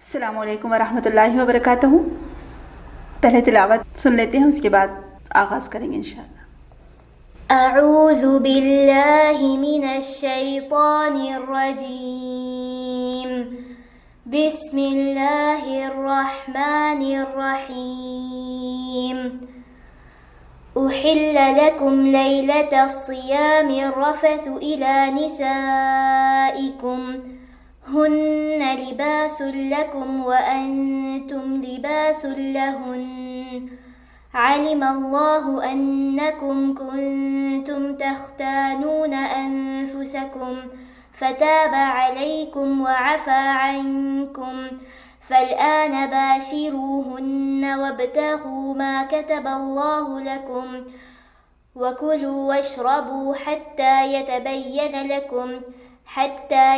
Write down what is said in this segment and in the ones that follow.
السلام علیکم ورحمۃ اللہ وبرکاتہ۔ پہلے تلاوت سن لیتے ہیں، اس کے بعد آغاز کریں گے انشاءاللہ۔ اعوذ باللہ من الشیطان الرجیم، بسم اللہ الرحمن الرحیم۔ احل لکم لیلۃ الصیام الرفث الی نسائکم هن لباس لكم وأنتم لباس لهن، علم الله أنكم كنتم تختانون أنفسكم فتاب عليكم وعفى عنكم، فالآن باشروهن وابتغوا ما كتب الله لكم وكلوا واشربوا حتى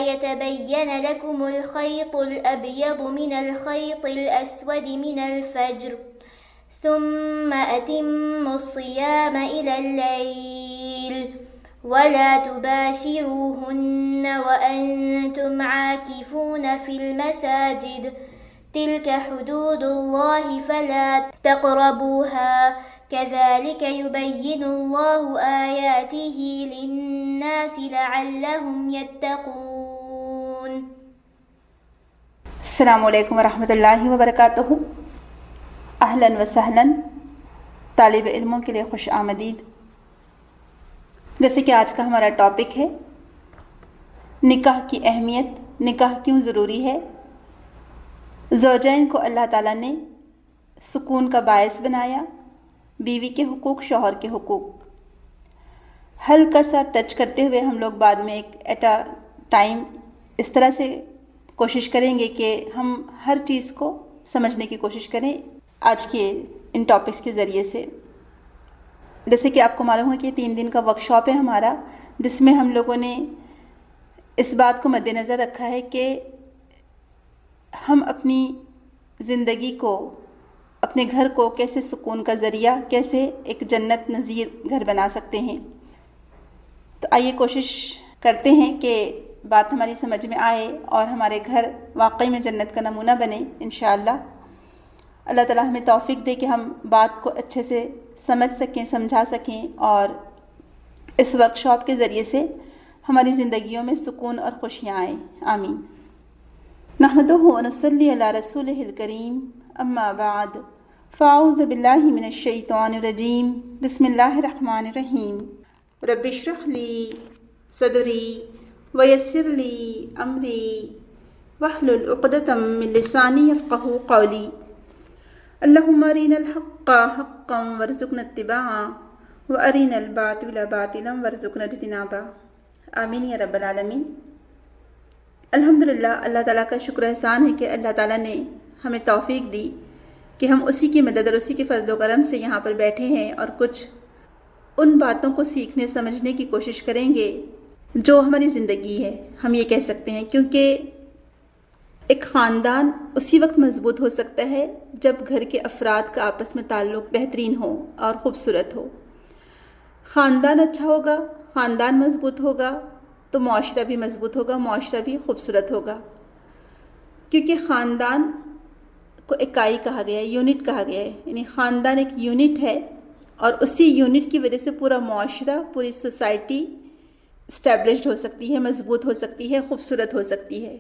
يتبين لكم الخيط الأبيض من الخيط الأسود من الفجر، ثم أتموا الصيام إلى الليل ولا تباشروهن وأنتم عاكفون في المساجد، تلك حدود الله فلا تقربوها، كذلك يبين الله آياته للناس لعلهم يتقون۔ السلام علیکم ورحمۃ اللہ وبرکاتہ۔ اہلاً و سہلاً، طالب علموں کے لیے خوش آمدید۔ جیسے کہ آج کا ہمارا ٹاپک ہے نکاح کی اہمیت، نکاح کیوں ضروری ہے۔ زوجین کو اللہ تعالیٰ نے سکون کا باعث بنایا، بیوی کے حقوق، شوہر کے حقوق۔ ہلکا سا ٹچ کرتے ہوئے ہم لوگ بعد میں ایک ایٹ اے ٹائم اس طرح سے کوشش کریں گے کہ ہم ہر چیز کو سمجھنے کی کوشش کریں آج کے ان ٹاپکس کے ذریعے سے۔ جیسے کہ آپ کو معلوم ہے کہ 3 دن کا ورکشاپ ہے ہمارا، جس میں ہم لوگوں نے اس بات کو مد نظر رکھا ہے کہ ہم اپنی زندگی کو، اپنے گھر کو کیسے سکون کا ذریعہ، کیسے ایک جنت نظیر گھر بنا سکتے ہیں۔ تو آئیے کوشش کرتے ہیں کہ بات ہماری سمجھ میں آئے اور ہمارے گھر واقعی میں جنت کا نمونہ بنے انشاءاللہ۔ اللہ تعالیٰ ہمیں توفیق دے کہ ہم بات کو اچھے سے سمجھ سکیں، سمجھا سکیں، اور اس ورکشاپ کے ذریعے سے ہماری زندگیوں میں سکون اور خوشیاں آئیں، آمین۔ نحمدہ ونصلی علی رسولہ الکریم، اما بعد، فاعوذ باللہ من الشیطان الرجیم، بسم اللہ الرحمن الرحیم۔ رب اشرح لی صدری ویسر لی امری واحلل عقدۃ من لسانی یفقہوا قولی۔ اللہم ارنا الحق حقا وارزقنا اتباعہ وارنا الباطل باطلا وارزقنا اجتنابہ، آمین یا رب العالمین۔ الحمدللہ، اللہ تعالیٰ کا شکر احسان ہے کہ اللہ تعالیٰ نے ہمیں توفیق دی کہ ہم اسی کی مدد اور اسی کے فضل و کرم سے یہاں پر بیٹھے ہیں اور کچھ ان باتوں کو سیکھنے سمجھنے کی کوشش کریں گے جو ہماری زندگی ہے، ہم یہ کہہ سکتے ہیں، کیونکہ ایک خاندان اسی وقت مضبوط ہو سکتا ہے جب گھر کے افراد کا آپس میں تعلق بہترین ہو اور خوبصورت ہو۔ خاندان اچھا ہوگا، خاندان مضبوط ہوگا تو معاشرہ بھی مضبوط ہوگا، معاشرہ بھی خوبصورت ہوگا، کیونکہ خاندان کو اکائی کہا گیا ہے، یونٹ کہا گیا ہے، یعنی خاندان ایک یونٹ ہے اور اسی یونٹ کی وجہ سے پورا معاشرہ، پوری سوسائٹی اسٹیبلشڈ ہو سکتی ہے، مضبوط ہو سکتی ہے، خوبصورت ہو سکتی ہے۔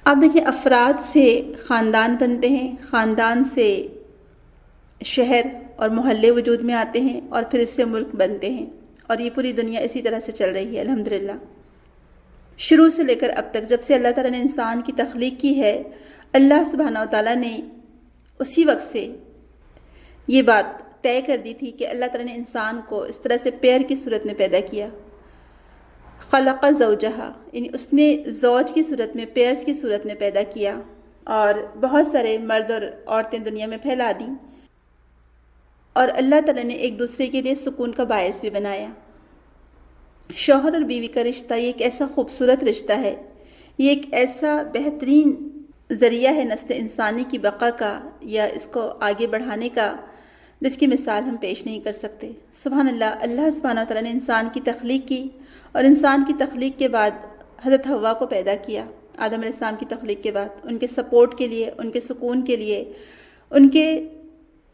آپ دیکھیں، افراد سے خاندان بنتے ہیں، خاندان سے شہر اور محلے وجود میں آتے ہیں اور پھر اس سے ملک بنتے ہیں، اور یہ پوری دنیا اسی طرح سے چل رہی ہے الحمدللہ۔ شروع سے لے کر اب تک، جب سے اللہ تعالیٰ نے انسان کی تخلیق کی ہے، اللہ سبحانہ وتعالیٰ نے اسی وقت سے یہ بات طے کر دی تھی کہ اللہ تعالیٰ نے انسان کو اس طرح سے پیر کی صورت میں پیدا کیا، خلق زوجہا، یعنی اس نے زوج کی صورت میں، پیرس کی صورت میں پیدا کیا، اور بہت سارے مرد اور عورتیں دنیا میں پھیلا دیں، اور اللہ تعالیٰ نے ایک دوسرے کے لیے سکون کا باعث بھی بنایا۔ شوہر اور بیوی کا رشتہ یہ ایک ایسا خوبصورت رشتہ ہے، یہ ایک ایسا بہترین ذریعہ ہے نسل انسانی کی بقا کا، یا اس کو آگے بڑھانے کا، جس کی مثال ہم پیش نہیں کر سکتے۔ سبحان اللہ، اللہ سبحانہ وتعالیٰ نے انسان کی تخلیق کی، اور انسان کی تخلیق کے بعد حضرت حوا کو پیدا کیا، آدم علیہ السلام کی تخلیق کے بعد، ان کے سپورٹ کے لیے، ان کے سکون کے لیے، ان کے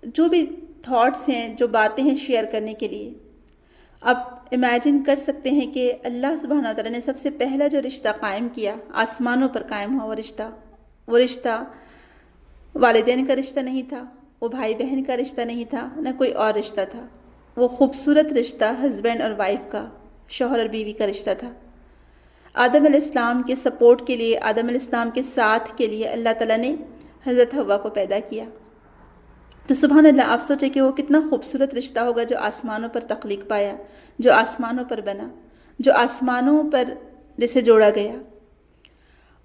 جو بھی تھاٹس ہیں، جو باتیں ہیں شیئر کرنے کے لیے۔ آپ امیجن کر سکتے ہیں کہ اللہ سبحانہ وتعالیٰ نے سب سے پہلا جو رشتہ قائم کیا، آسمانوں پر قائم ہوا وہ رشتہ والدین کا رشتہ نہیں تھا، وہ بھائی بہن کا رشتہ نہیں تھا، نہ کوئی اور رشتہ تھا۔ وہ خوبصورت رشتہ ہسبینڈ اور وائف کا، شوہر اور بیوی کا رشتہ تھا۔ آدم علیہ السلام کے سپورٹ کے لیے، آدم علیہ السلام کے ساتھ کے لیے اللہ تعالیٰ نے حضرت حوا کو پیدا کیا۔ تو سبحان اللہ، آپ سوچیں کہ وہ کتنا خوبصورت رشتہ ہوگا جو آسمانوں پر تخلیق پایا، جو آسمانوں پر بنا، جو آسمانوں پر جسے جوڑا گیا۔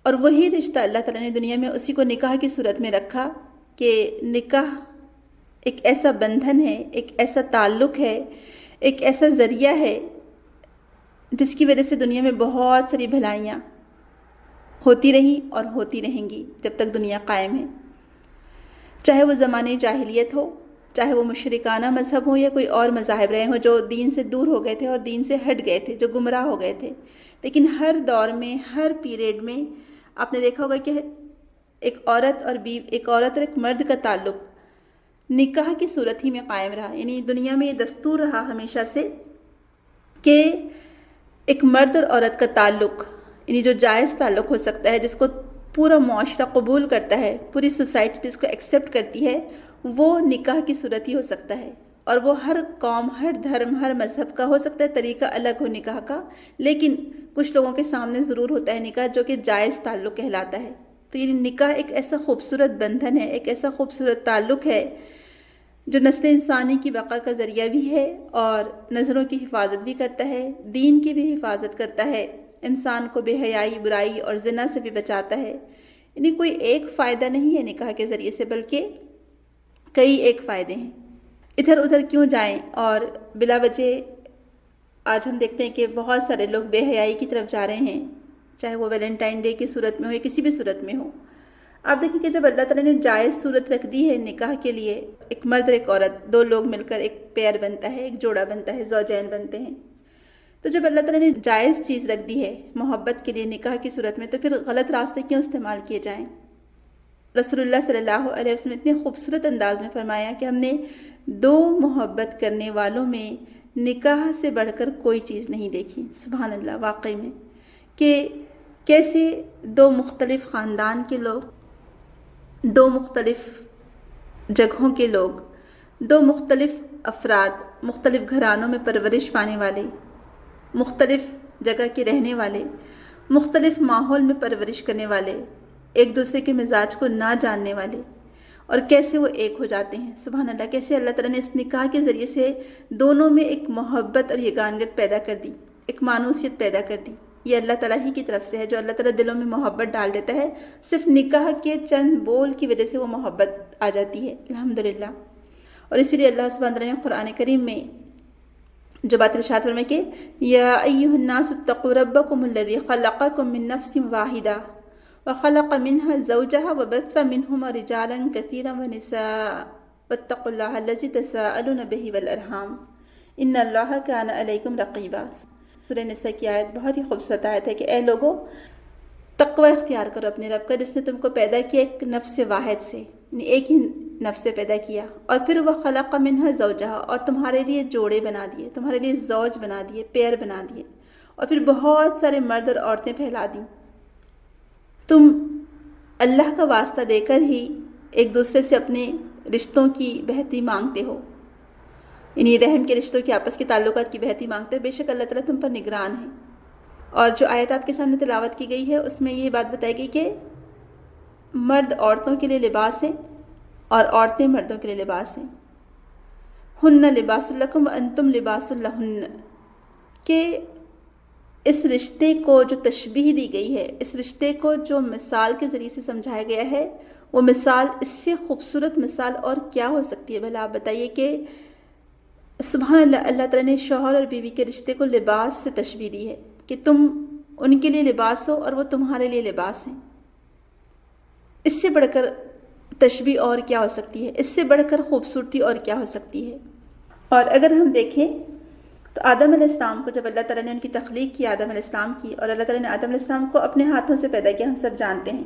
اور وہی رشتہ اللہ تعالیٰ نے دنیا میں اسی کو نکاح کی صورت میں رکھا کہ نکاح ایک ایسا بندھن ہے، ایک ایسا تعلق ہے، ایک ایسا ذریعہ ہے جس کی وجہ سے دنیا میں بہت ساری بھلائیاں ہوتی رہیں اور ہوتی رہیں گی جب تک دنیا قائم ہے۔ چاہے وہ زمانے جاہلیت ہو، چاہے وہ مشرکانہ مذہب ہو یا کوئی اور مذاہب رہے ہوں جو دین سے دور ہو گئے تھے اور دین سے ہٹ گئے تھے، جو گمراہ ہو گئے تھے، لیکن ہر دور میں، ہر پیریڈ میں آپ نے دیکھا ہوگا کہ ایک عورت اور ایک مرد کا تعلق نکاح کی صورت ہی میں قائم رہا۔ یعنی دنیا میں یہ دستور رہا ہمیشہ سے کہ ایک مرد اور عورت کا تعلق، یعنی جو جائز تعلق ہو سکتا ہے، جس کو پورا معاشرہ قبول کرتا ہے، پوری سوسائٹی جس کو ایکسیپٹ کرتی ہے، وہ نکاح کی صورت ہی ہو سکتا ہے۔ اور وہ ہر قوم، ہر دھرم، ہر مذہب کا ہو سکتا ہے، طریقہ الگ ہو نکاح کا، لیکن کچھ لوگوں کے سامنے ضرور ہوتا ہے نکاح جو کہ جائز تعلق کہلاتا ہے۔ تو یہ نکاح ایک ایسا خوبصورت بندھن ہے، ایک ایسا خوبصورت تعلق ہے جو نسل انسانی کی بقا کا ذریعہ بھی ہے اور نظروں کی حفاظت بھی کرتا ہے، دین کی بھی حفاظت کرتا ہے، انسان کو بے حیائی، برائی اور زنا سے بھی بچاتا ہے۔ یعنی کوئی ایک فائدہ نہیں ہے نکاح کے ذریعے سے، بلکہ کئی ایک فائدے ہیں۔ ادھر ادھر کیوں جائیں اور بلا وجہ آج ہم دیکھتے ہیں کہ بہت سارے لوگ بے حیائی کی طرف جا رہے ہیں، چاہے وہ ویلنٹائن ڈے کی صورت میں ہو یا کسی بھی صورت میں ہو۔ آپ دیکھیں کہ جب اللہ تعالیٰ نے جائز صورت رکھ دی ہے نکاح کے لیے، ایک مرد اور ایک عورت، دو لوگ مل کر ایک پیئر بنتا ہے، ایک جوڑا بنتا ہے، زوجین بنتے ہیں۔ تو جب اللہ تعالیٰ نے جائز چیز رکھ دی ہے محبت کے لیے نکاح کی صورت میں، تو پھر غلط راستے کیوں استعمال کیے جائیں؟ رسول اللہ صلی اللہ علیہ وسلم اتنے خوبصورت انداز میں فرمایا کہ ہم نے دو محبت کرنے والوں میں نکاح سے بڑھ کر کوئی چیز نہیں دیکھی۔ سبحان اللہ، واقعی میں کہ کیسے دو مختلف خاندان کے لوگ، دو مختلف جگہوں کے لوگ، دو مختلف افراد، مختلف گھرانوں میں پرورش پانے والے، مختلف جگہ کے رہنے والے، مختلف ماحول میں پرورش کرنے والے، ایک دوسرے کے مزاج کو نہ جاننے والے، اور کیسے وہ ایک ہو جاتے ہیں۔ سبحان اللہ، کیسے اللہ تعالیٰ نے اس نکاح کے ذریعے سے دونوں میں ایک محبت اور یگانگت پیدا کر دی، ایک مانوسیت پیدا کر دی۔ یہ اللہ تعالیٰ ہی کی طرف سے ہے، جو اللہ تعالیٰ دلوں میں محبت ڈال دیتا ہے، صرف نکاح کے چند بول کی وجہ سے وہ محبت آ جاتی ہے، الحمدللہ۔ اور اسی لیے اللہ سبحانہ وتعالیٰ نے قرآن کریم میں جو بات ارشاد فرمائی کہ یا ایھا الناس اتقوا ربکم الذی خلقکم من نفس واحدہ وخلق منها زوجها وبث منهما رجالا كثيرا ونساء واتقوا الله الذي تساءلون به والارحام ان اللہ کان علیکم رقیبا۔ سورہ نساء کی آیت بہت ہی خوبصورت آیت ہے کہ اے لوگو، تقوی اختیار کرو اپنے رب کا، جس نے تم کو پیدا کیا ایک نفس واحد سے، یعنی ایک ہی نفس سے پیدا کیا، اور پھر وہ خلق منها زوجہا، اور تمہارے لیے جوڑے بنا دیے، تمہارے لیے زوج بنا دیے، پیر بنا دیے، اور پھر بہت سارے مرد اور عورتیں پھیلا دیں۔ تم اللہ کا واسطہ دے کر ہی ایک دوسرے سے اپنے رشتوں کی بہتری مانگتے ہو، یعنی رحم کے رشتوں کی، آپس کے تعلقات کی بہتری مانگتے ہو۔ بے شک اللہ تعالیٰ تم پر نگران ہے۔ اور جو آیت آپ کے سامنے تلاوت کی گئی ہے، اس میں یہ بات بتائی گئی کہ مرد عورتوں کے لیے لباس ہے اور عورتیں مردوں کے لیے لباس ہیں۔ ہن لباس لکم وانتم لباس لہن، کہ اس رشتے کو جو تشبیہ دی گئی ہے، اس رشتے کو جو مثال کے ذریعے سے سمجھایا گیا ہے، وہ مثال اس سے خوبصورت مثال اور کیا ہو سکتی ہے؟ بھلا آپ بتائیے کہ سبحان اللہ، اللہ تعالیٰ نے شوہر اور بیوی کے رشتے کو لباس سے تشبیہ دی ہے کہ تم ان کے لیے لباس ہو اور وہ تمہارے لیے لباس ہیں۔ اس سے بڑھ کر تشبیہ اور کیا ہو سکتی ہے؟ اس سے بڑھ کر خوبصورتی اور کیا ہو سکتی ہے؟ اور اگر ہم دیکھیں تو آدم علیہ السلام کو جب اللہ تعالیٰ نے ان کی تخلیق کی، آدم علیہ السلام کی، اور اللہ تعالیٰ نے آدم علیہ السلام کو اپنے ہاتھوں سے پیدا کیا، ہم سب جانتے ہیں۔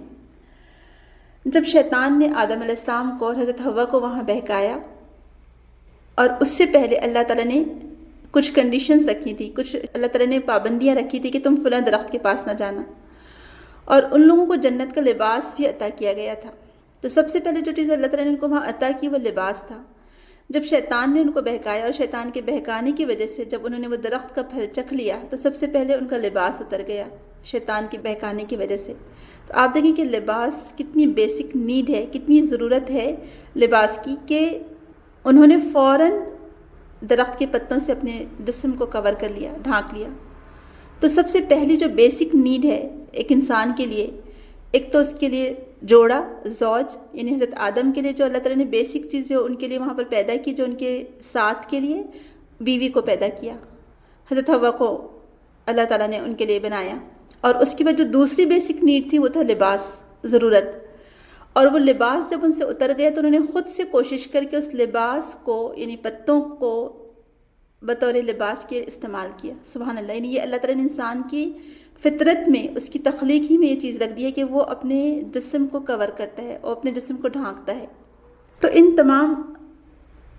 جب شیطان نے آدم علیہ السلام کو اور حضرت حوا کو وہاں بہکایا، اور اس سے پہلے اللہ تعالیٰ نے کچھ کنڈیشنز رکھی تھی، کچھ اللہ تعالیٰ نے پابندیاں رکھی تھی کہ تم فلاں درخت کے پاس نہ جانا، اور ان لوگوں کو جنت کا لباس بھی عطا کیا گیا تھا۔ تو سب سے پہلے جو چیز اللہ تعالیٰ نے ان کو وہاں عطا کی وہ لباس تھا۔ جب شیطان نے ان کو بہکایا اور شیطان کے بہکانے کی وجہ سے جب انہوں نے وہ درخت کا پھل چکھ لیا تو سب سے پہلے ان کا لباس اتر گیا شیطان کے بہکانے کی وجہ سے۔ تو آپ دیکھیں کہ لباس کتنی بیسک نیڈ ہے، کتنی ضرورت ہے لباس کی، کہ انہوں نے فوراً درخت کے پتوں سے اپنے جسم کو کور کر لیا، ڈھانک لیا۔ تو سب سے پہلی جو بیسک نیڈ ہے ایک انسان کے لیے، ایک تو اس کے لیے جوڑا، زوج، یعنی حضرت آدم کے لیے جو اللہ تعالیٰ نے بیسک چیز جو ان کے لیے وہاں پر پیدا کی، جو ان کے ساتھ کے لیے بیوی کو پیدا کیا، حضرت حوا کو اللہ تعالیٰ نے ان کے لیے بنایا۔ اور اس کے بعد جو دوسری بیسک نیڈ تھی وہ تھا لباس، ضرورت۔ اور وہ لباس جب ان سے اتر گیا تو انہوں نے خود سے کوشش کر کے اس لباس کو، یعنی پتوں کو بطور لباس کے استعمال کیا۔ سبحان اللہ، یعنی یہ اللہ تعالیٰ نے انسان کی فطرت میں، اس کی تخلیق ہی میں یہ چیز رکھ دی ہے کہ وہ اپنے جسم کو کور کرتا ہے اور اپنے جسم کو ڈھانکتا ہے۔ تو ان تمام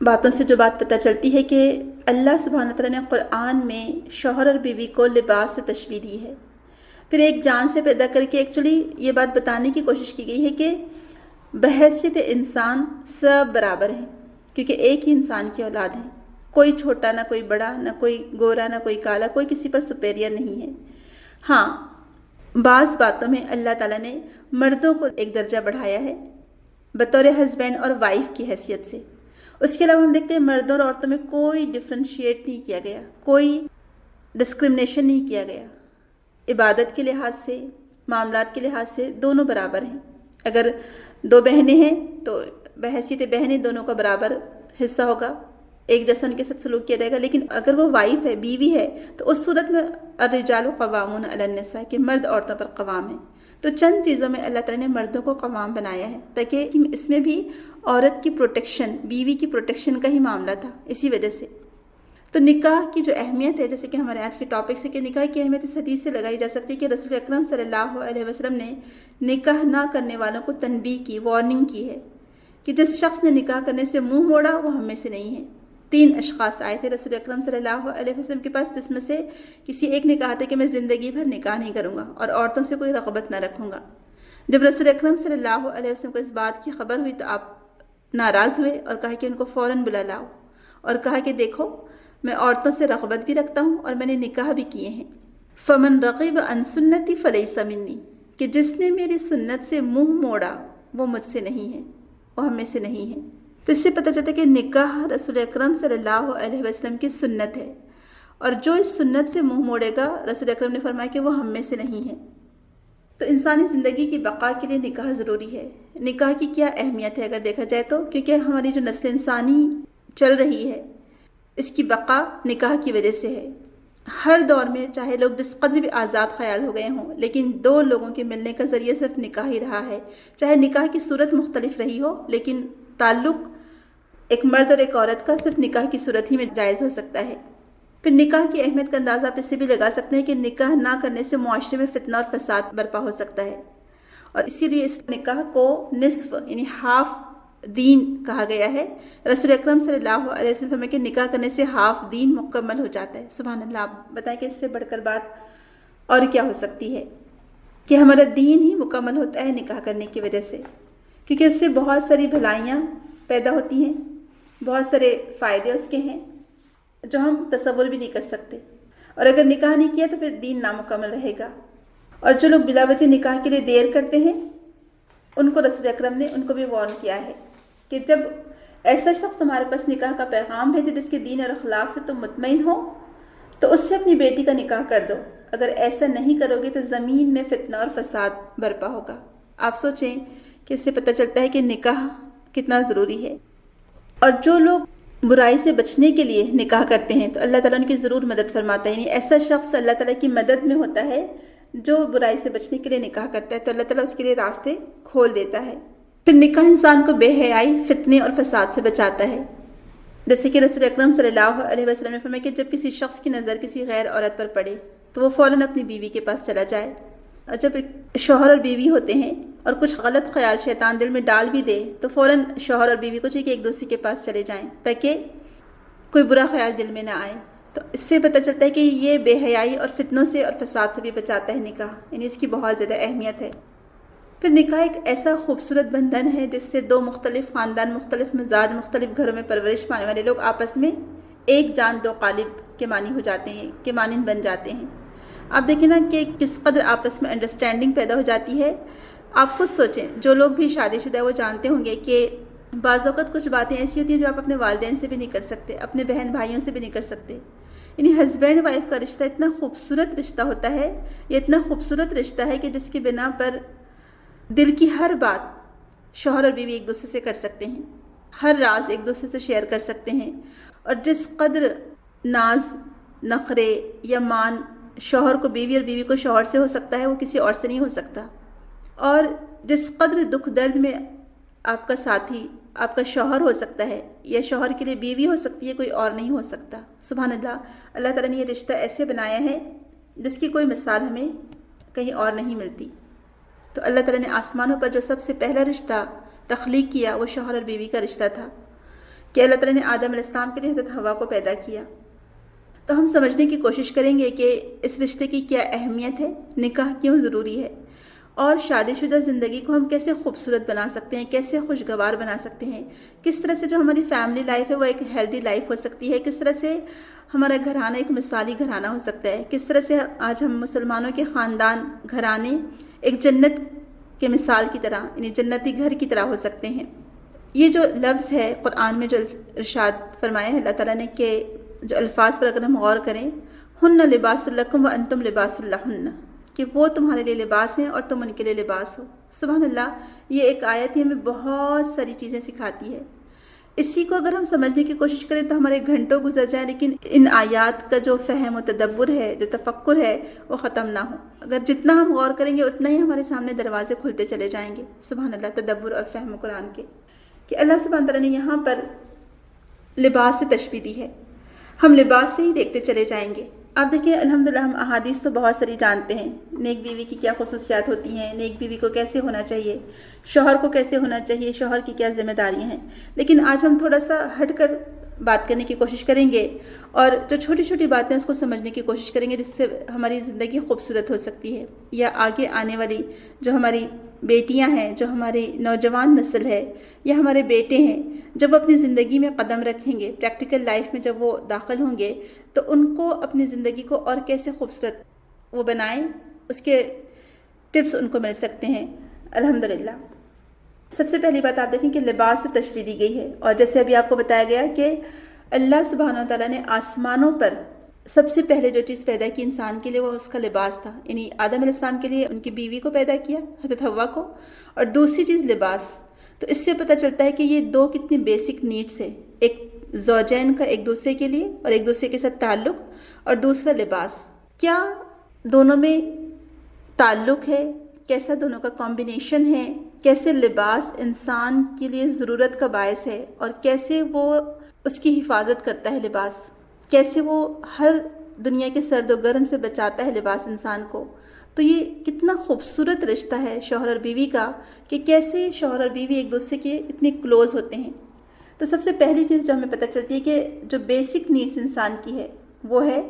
باتوں سے جو بات پتہ چلتی ہے کہ اللہ سبحانہ تعالیٰ نے قرآن میں شوہر اور بیوی کو لباس سے تشبیہ دی ہے۔ پھر ایک جان سے پیدا کر کے ایکچولی یہ بات بتانے کی کوشش کی گئی ہے کہ بحیثیت انسان سب برابر ہیں، کیونکہ ایک ہی انسان کی اولاد ہے، کوئی چھوٹا نہ کوئی بڑا، نہ کوئی گورا نہ کوئی کالا، کوئی کسی پر سپیریئر نہیں ہے۔ ہاں، بعض باتوں میں اللہ تعالیٰ نے مردوں کو ایک درجہ بڑھایا ہے بطور ہسبینڈ اور وائف کی حیثیت سے۔ اس کے علاوہ ہم دیکھتے ہیں مردوں اور عورتوں میں کوئی ڈفرینشیٹ نہیں کیا گیا، کوئی ڈسکرمنیشن نہیں کیا گیا۔ عبادت کے لحاظ سے، معاملات کے لحاظ سے دونوں برابر ہیں۔ اگر دو بہنیں ہیں تو بحیثیت بہنیں دونوں کا برابر حصہ ہوگا، ایک جیسا ان کے ساتھ سلوک کیا جائے گا۔ لیکن اگر وہ وائف ہے، بیوی ہے، تو اس صورت میں الرجال قوامون علی النساء، کہ مرد عورتوں پر قوام ہے۔ تو چند چیزوں میں اللہ تعالیٰ نے مردوں کو قوام بنایا ہے تاکہ اس میں بھی عورت کی پروٹیکشن، بیوی کی پروٹیکشن کا ہی معاملہ تھا، اسی وجہ سے۔ تو نکاح کی جو اہمیت ہے، جیسے کہ ہمارے آج کے ٹاپک سے، کہ نکاح کی اہمیت اس حدیث سے لگائی جا سکتی ہے کہ رسول اکرم صلی اللہ علیہ وسلم نے نکاح نہ کرنے والوں کو تنبیہ کی، وارننگ کی ہے کہ جس شخص نے نکاح کرنے سے منہ موڑا وہ ہم میں سے نہیں ہے۔ 3 اشخاص آئے تھے رسول اکرم صلی اللہ علیہ وسلم کے پاس، جس میں سے کسی ایک نے کہا تھا کہ میں زندگی بھر نکاح نہیں کروں گا اور عورتوں سے کوئی رغبت نہ رکھوں گا۔ جب رسول اکرم صلی اللہ علیہ وسلم کو اس بات کی خبر ہوئی تو آپ ناراض ہوئے اور کہا کہ ان کو فوراً بلا لاؤ، اور کہا کہ دیکھو میں عورتوں سے رغبت بھی رکھتا ہوں اور میں نے نکاح بھی کیے ہیں۔ فمن رغب عن سنتی فلیس منی، کہ جس نے میری سنت سے منہ موڑا وہ مجھ سے نہیں ہے، وہ ہم میں سے نہیں ہے۔ تو اس سے پتہ چلتا ہے کہ نکاح رسول اکرم صلی اللہ علیہ وسلم کی سنت ہے، اور جو اس سنت سے منہ موڑے گا رسول اکرم نے فرمایا کہ وہ ہم میں سے نہیں ہے۔ تو انسانی زندگی کی بقا کے لیے نکاح ضروری ہے۔ نکاح کی کیا اہمیت ہے اگر دیکھا جائے تو، کیونکہ ہماری جو نسل انسانی چل رہی ہے اس کی بقا نکاح کی وجہ سے ہے۔ ہر دور میں چاہے لوگ جس قدر بھی آزاد خیال ہو گئے ہوں، لیکن 2 لوگوں کے ملنے کا ذریعہ صرف نکاح ہی رہا ہے، چاہے نکاح کی صورت مختلف رہی ہو، لیکن تعلق ایک مرد اور ایک عورت کا صرف نکاح کی صورت ہی میں جائز ہو سکتا ہے۔ پھر نکاح کی اہمیت کا اندازہ آپ اس سے بھی لگا سکتے ہیں کہ نکاح نہ کرنے سے معاشرے میں فتنہ اور فساد برپا ہو سکتا ہے، اور اسی لیے اس نکاح کو نصف یعنی ہاف دین کہا گیا ہے۔ رسول اکرم صلی اللہ علیہ وسلم فرمایا کہ نکاح کرنے سے ہاف دین مکمل ہو جاتا ہے۔ سبحان اللہ، آپ بتائیں کہ اس سے بڑھ کر بات اور کیا ہو سکتی ہے کہ ہمارا دین ہی مکمل ہوتا ہے نکاح کرنے کی وجہ سے، کیونکہ اس سے بہت ساری بھلائیاں پیدا ہوتی ہیں، بہت سارے فائدے اس کے ہیں جو ہم تصور بھی نہیں کر سکتے۔ اور اگر نکاح نہیں کیا تو پھر دین نامکمل رہے گا۔ اور جو لوگ بلا وجہ نکاح کے لیے دیر کرتے ہیں ان کو رسول اکرم نے ان کو بھی وارن کیا ہے کہ جب ایسا شخص تمہارے پاس نکاح کا پیغام بھیجے جس کے دین اور اخلاق سے تم مطمئن ہو تو اس سے اپنی بیٹی کا نکاح کر دو، اگر ایسا نہیں کرو گے تو زمین میں فتنہ اور فساد برپا ہوگا۔ آپ سوچیں کہ اس سے پتہ چلتا ہے کہ نکاح کتنا ضروری ہے۔ اور جو لوگ برائی سے بچنے کے لیے نکاح کرتے ہیں تو اللہ تعالیٰ ان کی ضرور مدد فرماتا ہے، یعنی ایسا شخص اللہ تعالیٰ کی مدد میں ہوتا ہے جو برائی سے بچنے کے لیے نکاح کرتا ہے تو اللہ تعالیٰ اس کے لیے راستے کھول دیتا ہے۔ پھر نکاح انسان کو بے حیائی، فتنے اور فساد سے بچاتا ہے۔ جیسے کہ رسول اکرم صلی اللہ علیہ وسلم نے فرمایا کہ جب کسی شخص کی نظر کسی غیر عورت پر پڑے تو وہ فوراً اپنی بیوی کے پاس چلا جائے، اور جب شوہر اور بیوی ہوتے ہیں اور کچھ غلط خیال شیطان دل میں ڈال بھی دے تو فوراً شوہر اور بیوی کو چاہیے کہ ایک دوسرے کے پاس چلے جائیں تاکہ کوئی برا خیال دل میں نہ آئے۔ تو اس سے پتہ چلتا ہے کہ یہ بے حیائی اور فتنوں سے اور فساد سے بھی بچاتا ہے نکاح، یعنی اس کی بہت زیادہ اہمیت ہے۔ پھر نکاح ایک ایسا خوبصورت بندھن ہے جس سے دو مختلف خاندان، مختلف مزاج، مختلف گھروں میں پرورش پانے والے لوگ آپس میں ایک جان دو قالب کے معنی ہو جاتے ہیں، کے مانند بن جاتے ہیں۔ آپ دیکھیں نا کہ کس قدر آپس میں انڈرسٹینڈنگ پیدا ہو جاتی ہے۔ آپ خود سوچیں، جو لوگ بھی شادی شدہ ہیں وہ جانتے ہوں گے کہ بعض اوقات کچھ باتیں ایسی ہوتی ہیں جو آپ اپنے والدین سے بھی نہیں کر سکتے، اپنے بہن بھائیوں سے بھی نہیں کر سکتے۔ یعنی ہسبینڈ وائف کا رشتہ اتنا خوبصورت رشتہ ہوتا ہے، یہ اتنا خوبصورت رشتہ ہے کہ جس کی بنا پر دل کی ہر بات شوہر اور بیوی ایک دوسرے سے کر سکتے ہیں، ہر راز ایک دوسرے سے شیئر کر سکتے ہیں، اور جس قدر ناز، نخرے یا مان شوہر کو بیوی اور بیوی کو شوہر سے ہو سکتا ہے وہ کسی اور سے نہیں ہو سکتا، اور جس قدر دکھ درد میں آپ کا ساتھی آپ کا شوہر ہو سکتا ہے یا شوہر کے لیے بیوی ہو سکتی ہے، کوئی اور نہیں ہو سکتا۔ سبحان اللہ، اللہ تعالیٰ نے یہ رشتہ ایسے بنایا ہے جس کی کوئی مثال ہمیں کہیں اور نہیں ملتی۔ تو اللہ تعالیٰ نے آسمانوں پر جو سب سے پہلا رشتہ تخلیق کیا وہ شوہر اور بیوی کا رشتہ تھا، کہ اللہ تعالیٰ نے آدم علیہ السلام کے لیے حضرت حوا کو پیدا کیا۔ تو ہم سمجھنے کی کوشش کریں گے کہ اس رشتے کی کیا اہمیت ہے، نکاح کیوں ضروری ہے، اور شادی شدہ زندگی کو ہم کیسے خوبصورت بنا سکتے ہیں، کیسے خوشگوار بنا سکتے ہیں، کس طرح سے جو ہماری فیملی لائف ہے وہ ایک ہیلدی لائف ہو سکتی ہے، کس طرح سے ہمارا گھرانہ ایک مثالی گھرانہ ہو سکتا ہے، کس طرح سے آج ہم مسلمانوں کے خاندان گھرانے ایک جنت کے مثال کی طرح، یعنی جنتی گھر کی طرح ہو سکتے ہیں۔ یہ جو لفظ ہے قرآن میں جو ارشاد فرمایا ہے اللہ تعالیٰ نے، کہ جو الفاظ پر اگر ہم غور کریں، ہن لباس لکم وانتم لباس لہن، کہ وہ تمہارے لیے لباس ہیں اور تم ان کے لیے لباس ہو۔ سبحان اللہ، یہ ایک آیت ہی ہمیں بہت ساری چیزیں سکھاتی ہے۔ اسی کو اگر ہم سمجھنے کی کوشش کریں تو ہمارے گھنٹوں گزر جائیں، لیکن ان آیات کا جو فہم و تدبر ہے، جو تفکر ہے، وہ ختم نہ ہو۔ اگر جتنا ہم غور کریں گے اتنا ہی ہمارے سامنے دروازے کھلتے چلے جائیں گے، سبحان اللہ، تدبر اور فہم قرآن کے، کہ اللہ سبحانہ تعالیٰ نے یہاں پر لباس سے تشبیہ دی ہے۔ ہم لباس سے ہی دیکھتے چلے جائیں گے۔ آپ دیکھیں الحمدللہ ہم احادیث تو بہت ساری جانتے ہیں، نیک بیوی کی کیا خصوصیات ہوتی ہیں، نیک بیوی کو کیسے ہونا چاہیے، شوہر کو کیسے ہونا چاہیے، شوہر کی کیا ذمہ داریاں ہیں، لیکن آج ہم تھوڑا سا ہٹ کر بات کرنے کی کوشش کریں گے اور جو چھوٹی چھوٹی باتیں اس کو سمجھنے کی کوشش کریں گے جس سے ہماری زندگی خوبصورت ہو سکتی ہے، یا آگے آنے والی جو ہماری بیٹیاں ہیں، جو ہماری نوجوان نسل ہے، یا ہمارے بیٹے ہیں، جب وہ اپنی زندگی میں قدم رکھیں گے، پریکٹیکل لائف میں جب وہ داخل ہوں گے تو ان کو اپنی زندگی کو اور کیسے خوبصورت وہ بنائیں، اس کے ٹپس ان کو مل سکتے ہیں الحمدللہ۔ سب سے پہلی بات آپ دیکھیں کہ لباس سے تشبیہ دی گئی ہے، اور جیسے ابھی آپ کو بتایا گیا کہ اللہ سبحانہ و تعالیٰ نے آسمانوں پر سب سے پہلے جو چیز پیدا کی انسان کے لیے وہ اس کا لباس تھا، یعنی آدم علیہ السلام کے لیے ان کی بیوی کو پیدا کیا، حضرت حوا کو، اور دوسری چیز لباس۔ تو اس سے پتہ چلتا ہے کہ یہ دو کتنی بیسک نیڈس ہے، ایک زوجین کا ایک دوسرے کے لیے اور ایک دوسرے کے ساتھ تعلق، اور دوسرا لباس۔ کیا دونوں میں تعلق ہے، کیسا دونوں کا کمبینیشن ہے، کیسے لباس انسان کے لیے ضرورت کا باعث ہے، اور کیسے وہ اس کی حفاظت کرتا ہے لباس، کیسے وہ ہر دنیا کے سرد و گرم سے بچاتا ہے لباس انسان کو۔ تو یہ کتنا خوبصورت رشتہ ہے شوہر اور بیوی کا، کہ کیسے شوہر اور بیوی ایک دوسرے کے اتنے کلوز ہوتے ہیں۔ تو سب سے پہلی چیز جو ہمیں پتہ چلتی ہے کہ جو بیسک نیڈس انسان کی ہے وہ ہے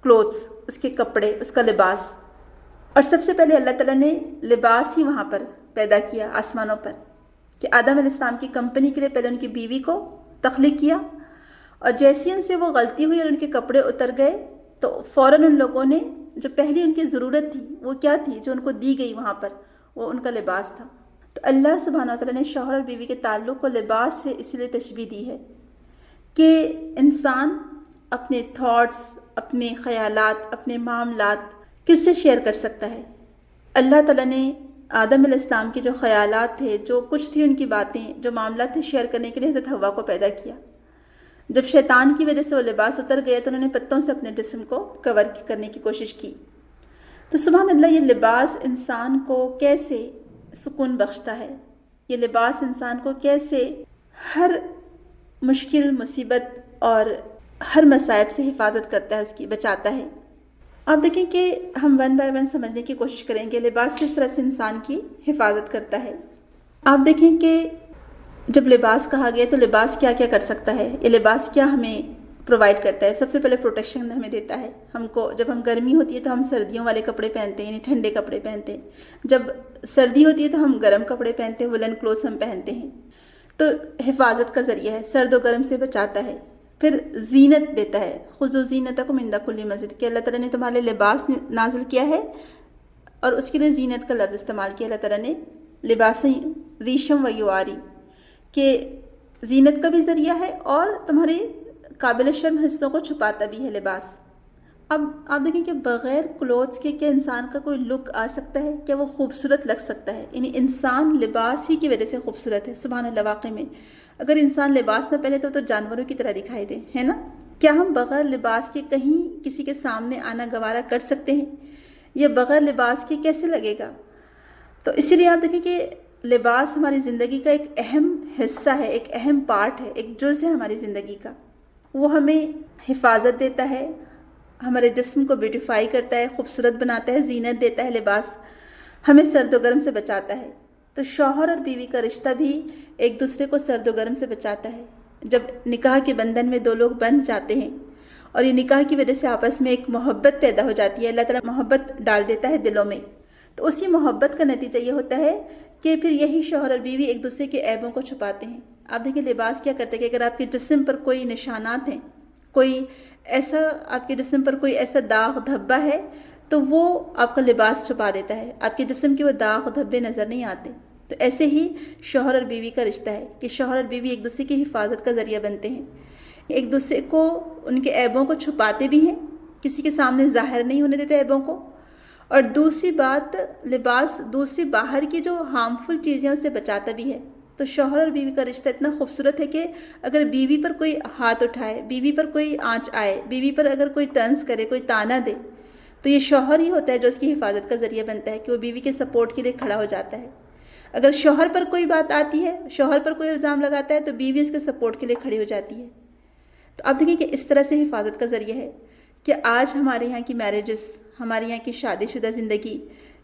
کلوتھس، اس کے کپڑے، اس کا لباس۔ اور سب سے پہلے اللہ تعالیٰ نے لباس ہی وہاں پر پیدا کیا آسمانوں پر، کہ آدم علیہ السلام کی کمپنی کے لیے پہلے ان کی بیوی کو تخلیق کیا، اور جیسی ان سے وہ غلطی ہوئی اور ان کے کپڑے اتر گئے تو فوراً ان لوگوں نے جو پہلی ان کی ضرورت تھی وہ کیا تھی جو ان کو دی گئی وہاں پر، وہ ان کا لباس تھا۔ تو اللہ سبحانہ و تعالیٰ نے شوہر اور بیوی کے تعلق کو لباس سے اسی لیے تشبیہ دی ہے کہ انسان اپنے تھاٹس، اپنے خیالات، اپنے معاملات کس سے شیئر کر سکتا ہے۔ اللہ تعالیٰ نے آدم علیہ السلام کے جو خیالات تھے، جو کچھ تھی ان کی باتیں، جو معاملات تھے، شیئر کرنے کے لیے حضرت حوا کو پیدا کیا۔ جب شیطان کی وجہ سے وہ لباس اتر گئے تو انہوں نے پتوں سے اپنے جسم کو کور کرنے کی کوشش کی۔ تو سبحان اللہ، یہ لباس انسان کو کیسے سکون بخشتا ہے، یہ لباس انسان کو کیسے ہر مشکل مصیبت اور ہر مصائب سے حفاظت کرتا ہے، اس کی بچاتا ہے۔ آپ دیکھیں کہ ہم ون بائی ون سمجھنے کی کوشش کریں گے لباس کس طرح سے انسان کی حفاظت کرتا ہے۔ آپ دیکھیں کہ جب لباس کہا گیا تو لباس کیا کیا کر سکتا ہے، یہ لباس کیا ہمیں پرووائڈ کرتا ہے۔ سب سے پہلے پروٹیکشن ہمیں دیتا ہے، ہم کو جب ہم گرمی ہوتی ہے تو ہم سردیوں والے کپڑے پہنتے ہیں، یعنی ٹھنڈے کپڑے پہنتے ہیں۔ جب سردی ہوتی ہے تو ہم گرم کپڑے پہنتے ہیں، وولن کلوتھس ہم پہنتے ہیں۔ تو حفاظت کا ذریعہ ہے، سرد و گرم سے بچاتا ہے۔ پھر زینت دیتا ہے، خذوا زینتکم عند کل مسجد، کہ اللہ تعالیٰ نے تمہارے لیے لباس نازل کیا ہے اور اس کے لیے زینت کا لفظ استعمال کیا اللہ تعالیٰ نے، لباس ریشم و یواری، کہ زینت کا بھی ذریعہ ہے اور تمہارے قابل شرم حصوں کو چھپاتا بھی ہے لباس۔ اب آپ دیکھیں کہ بغیر کلوتھس کے کیا انسان کا کوئی لک آ سکتا ہے، کیا وہ خوبصورت لگ سکتا ہے؟ یعنی انسان لباس ہی کی وجہ سے خوبصورت ہے۔ سبحان اللہ، واقعی میں اگر انسان لباس نہ پہنے تو جانوروں کی طرح دکھائی دے، ہے نا؟ کیا ہم بغیر لباس کے کہیں کسی کے سامنے آنا گوارا کر سکتے ہیں؟ یا بغیر لباس کے کیسے لگے گا؟ تو اسی لیے آپ دیکھیں کہ لباس ہماری زندگی کا ایک اہم حصہ ہے، ایک اہم پارٹ ہے، ایک جز ہے ہماری زندگی کا۔ وہ ہمیں حفاظت دیتا ہے، ہمارے جسم کو بیوٹیفائی کرتا ہے، خوبصورت بناتا ہے، زینت دیتا ہے لباس، ہمیں سرد و گرم سے بچاتا ہے۔ تو شوہر اور بیوی کا رشتہ بھی ایک دوسرے کو سرد و گرم سے بچاتا ہے۔ جب نکاح کے بندھن میں دو لوگ بندھ جاتے ہیں اور یہ نکاح کی وجہ سے آپس میں ایک محبت پیدا ہو جاتی ہے، اللہ تعالیٰ محبت ڈال دیتا ہے دلوں میں، تو اسی محبت کا نتیجہ یہ ہوتا ہے کہ پھر یہی شوہر اور بیوی ایک دوسرے کے عیبوں کو چھپاتے ہیں۔ آپ دیکھیں لباس کیا کرتے ہیں کہ اگر آپ کے جسم پر کوئی نشانات ہیں، کوئی ایسا آپ کے جسم پر کوئی ایسا داغ دھبا ہے تو وہ آپ کا لباس چھپا دیتا ہے، آپ کے جسم کے وہ داغ دھبے نظر نہیں آتے۔ تو ایسے ہی شوہر اور بیوی کا رشتہ ہے کہ شوہر اور بیوی ایک دوسرے کی حفاظت کا ذریعہ بنتے ہیں، ایک دوسرے کو ان کے عیبوں کو چھپاتے بھی ہیں، کسی کے سامنے ظاہر نہیں ہونے دیتے عیبوں کو۔ اور دوسری بات، لباس دوسری باہر کی جو ہارمفل چیزیں اس سے بچاتا بھی ہے۔ تو شوہر اور بیوی کا رشتہ اتنا خوبصورت ہے کہ اگر بیوی پر کوئی ہاتھ اٹھائے، بیوی پر کوئی آنچ آئے، بیوی پر اگر کوئی طنز کرے، کوئی تانا دے، تو یہ شوہر ہی ہوتا ہے جو اس کی حفاظت کا ذریعہ بنتا ہے کہ وہ بیوی کے سپورٹ کے لیے کھڑا ہو جاتا ہے۔ اگر شوہر پر کوئی بات آتی ہے، شوہر پر کوئی الزام لگاتا ہے تو بیوی اس کے سپورٹ کے لیے کھڑی ہو جاتی ہے۔ تو آپ دیکھیں کہ اس طرح سے حفاظت کا ذریعہ ہے کہ آج ہمارے یہاں کی میرجز، ہمارے یہاں کی شادی شدہ زندگی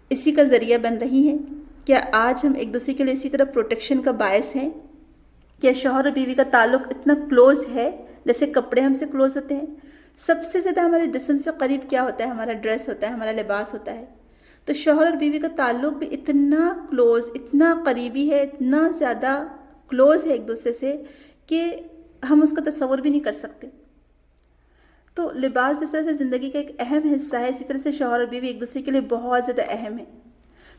اسی کا ذریعہ بن رہی ہیں۔ کیا آج ہم ایک دوسرے کے لیے اسی طرح پروٹیکشن کا باعث ہیں؟ کیا شوہر اور بیوی کا تعلق اتنا کلوز ہے جیسے کپڑے ہم سے کلوز ہوتے ہیں؟ سب سے زیادہ ہمارے جسم سے قریب کیا ہوتا ہے؟ ہمارا ڈریس ہوتا ہے، ہمارا لباس ہوتا ہے۔ تو شوہر اور بیوی کا تعلق بھی اتنا کلوز، اتنا قریبی ہے، اتنا زیادہ کلوز ہے ایک دوسرے سے کہ ہم اس کا تصور بھی نہیں کر سکتے۔ تو لباس جس طرح سے زندگی کا ایک اہم حصہ ہے، اسی طرح سے شوہر اور بیوی ایک دوسرے کے لیے بہت زیادہ اہم ہے۔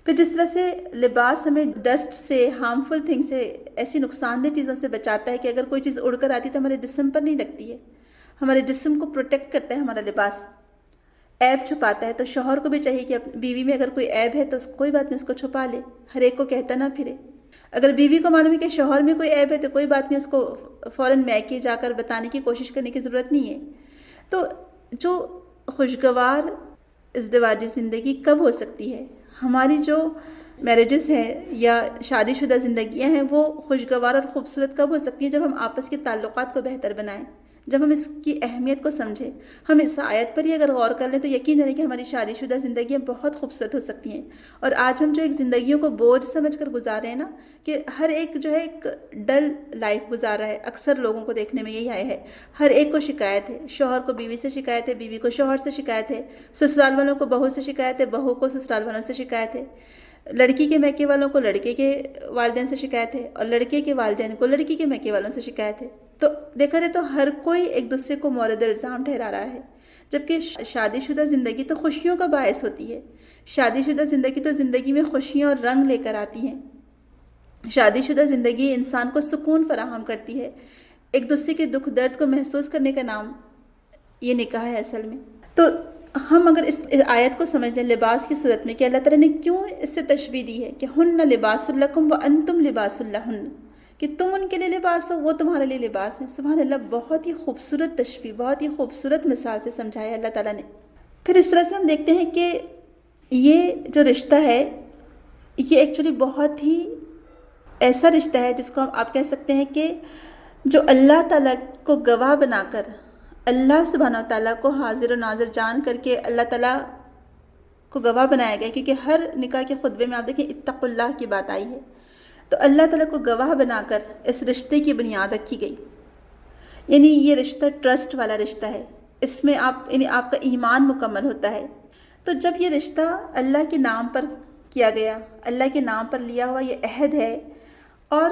پھر جس طرح سے لباس ہمیں ڈسٹ سے، ہارمفل تھنگ سے، ایسی نقصان دہ چیزوں سے بچاتا ہے کہ اگر کوئی چیز اڑ کر آتی ہے تو ہمارے جسم پر نہیں لگتی ہے، ہمارے جسم کو پروٹیکٹ کرتا ہے ہمارا لباس، عیب چھپاتا ہے۔ تو شوہر کو بھی چاہیے کہ بیوی میں اگر کوئی عیب ہے تو کوئی بات نہیں، اس کو چھپا لے، ہر ایک کو کہتا نہ پھرے۔ اگر بیوی کو معلوم ہے کہ شوہر میں کوئی عیب ہے تو کوئی بات نہیں، اس کو فوراً میکے جا کر بتانے کی کوشش کرنے کی ضرورت نہیں ہے۔ تو جو خوشگوار ازدواجی زندگی کب ہو سکتی ہے؟ ہماری جو میرجز ہیں یا شادی شدہ زندگیاں ہیں وہ خوشگوار اور خوبصورت کب ہو سکتی ہیں؟ جب ہم آپس کے تعلقات کو بہتر بنائیں، جب ہم اس کی اہمیت کو سمجھیں۔ ہم اس آیت پر ہی اگر غور کر لیں تو یقین جانیں کہ ہماری شادی شدہ زندگیاں بہت خوبصورت ہو سکتی ہیں۔ اور آج ہم جو ایک زندگیوں کو بوجھ سمجھ کر گزار رہے ہیں نا، کہ ہر ایک جو ہے ایک ڈل لائف گزار رہا ہے، اکثر لوگوں کو دیکھنے میں یہی آیا ہے، ہر ایک کو شکایت ہے، شوہر کو بیوی سے شکایت ہے، بیوی کو شوہر سے شکایت ہے، سسرال والوں کو بہو سے شکایت ہے، بہو کو سسرال والوں سے شکایت ہے، لڑکی کے میکے والوں کو لڑکے کے والدین سے شکایت ہے، اور لڑکے کے والدین کو لڑکی کے میکے والوں سے شکایت ہے۔ تو دیکھا جائے تو ہر کوئی ایک دوسرے کو مورد الزام ٹھہرا رہا ہے، جبکہ شادی شدہ زندگی تو خوشیوں کا باعث ہوتی ہے۔ شادی شدہ زندگی تو زندگی میں خوشیاں اور رنگ لے کر آتی ہیں۔ شادی شدہ زندگی انسان کو سکون فراہم کرتی ہے، ایک دوسرے کے دکھ درد کو محسوس کرنے کا نام یہ نکاح ہے اصل میں۔ تو ہم اگر اس آیت کو سمجھ لیں لباس کی صورت میں کہ اللہ تعالیٰ نے کیوں اس سے تشبیہ دی ہے کہ ہن لباس لکم وانتم لباس لہن، کہ تم ان کے لیے لباس ہو، وہ تمہارے لیے لباس ہے۔ سبحان اللہ، بہت ہی خوبصورت تشبیہ، بہت ہی خوبصورت مثال سے سمجھایا اللہ تعالیٰ نے۔ پھر اس طرح سے ہم دیکھتے ہیں کہ یہ جو رشتہ ہے یہ ایکچولی بہت ہی ایسا رشتہ ہے جس کو آپ کہہ سکتے ہیں کہ جو اللہ تعالیٰ کو گواہ بنا کر، اللہ سبحانہ و تعالیٰ کو حاضر و ناظر جان کر کے اللہ تعالیٰ کو گواہ بنایا گیا، کیونکہ ہر نکاح کے خطبے میں آپ دیکھیں اتقوا اللہ کی بات آئی ہے، تو اللہ تعالیٰ کو گواہ بنا کر اس رشتے کی بنیاد رکھی گئی۔ یعنی یہ رشتہ ٹرسٹ والا رشتہ ہے، اس میں آپ کا ایمان مکمل ہوتا ہے۔ تو جب یہ رشتہ اللہ کے نام پر کیا گیا، اللہ کے نام پر لیا ہوا یہ عہد ہے، اور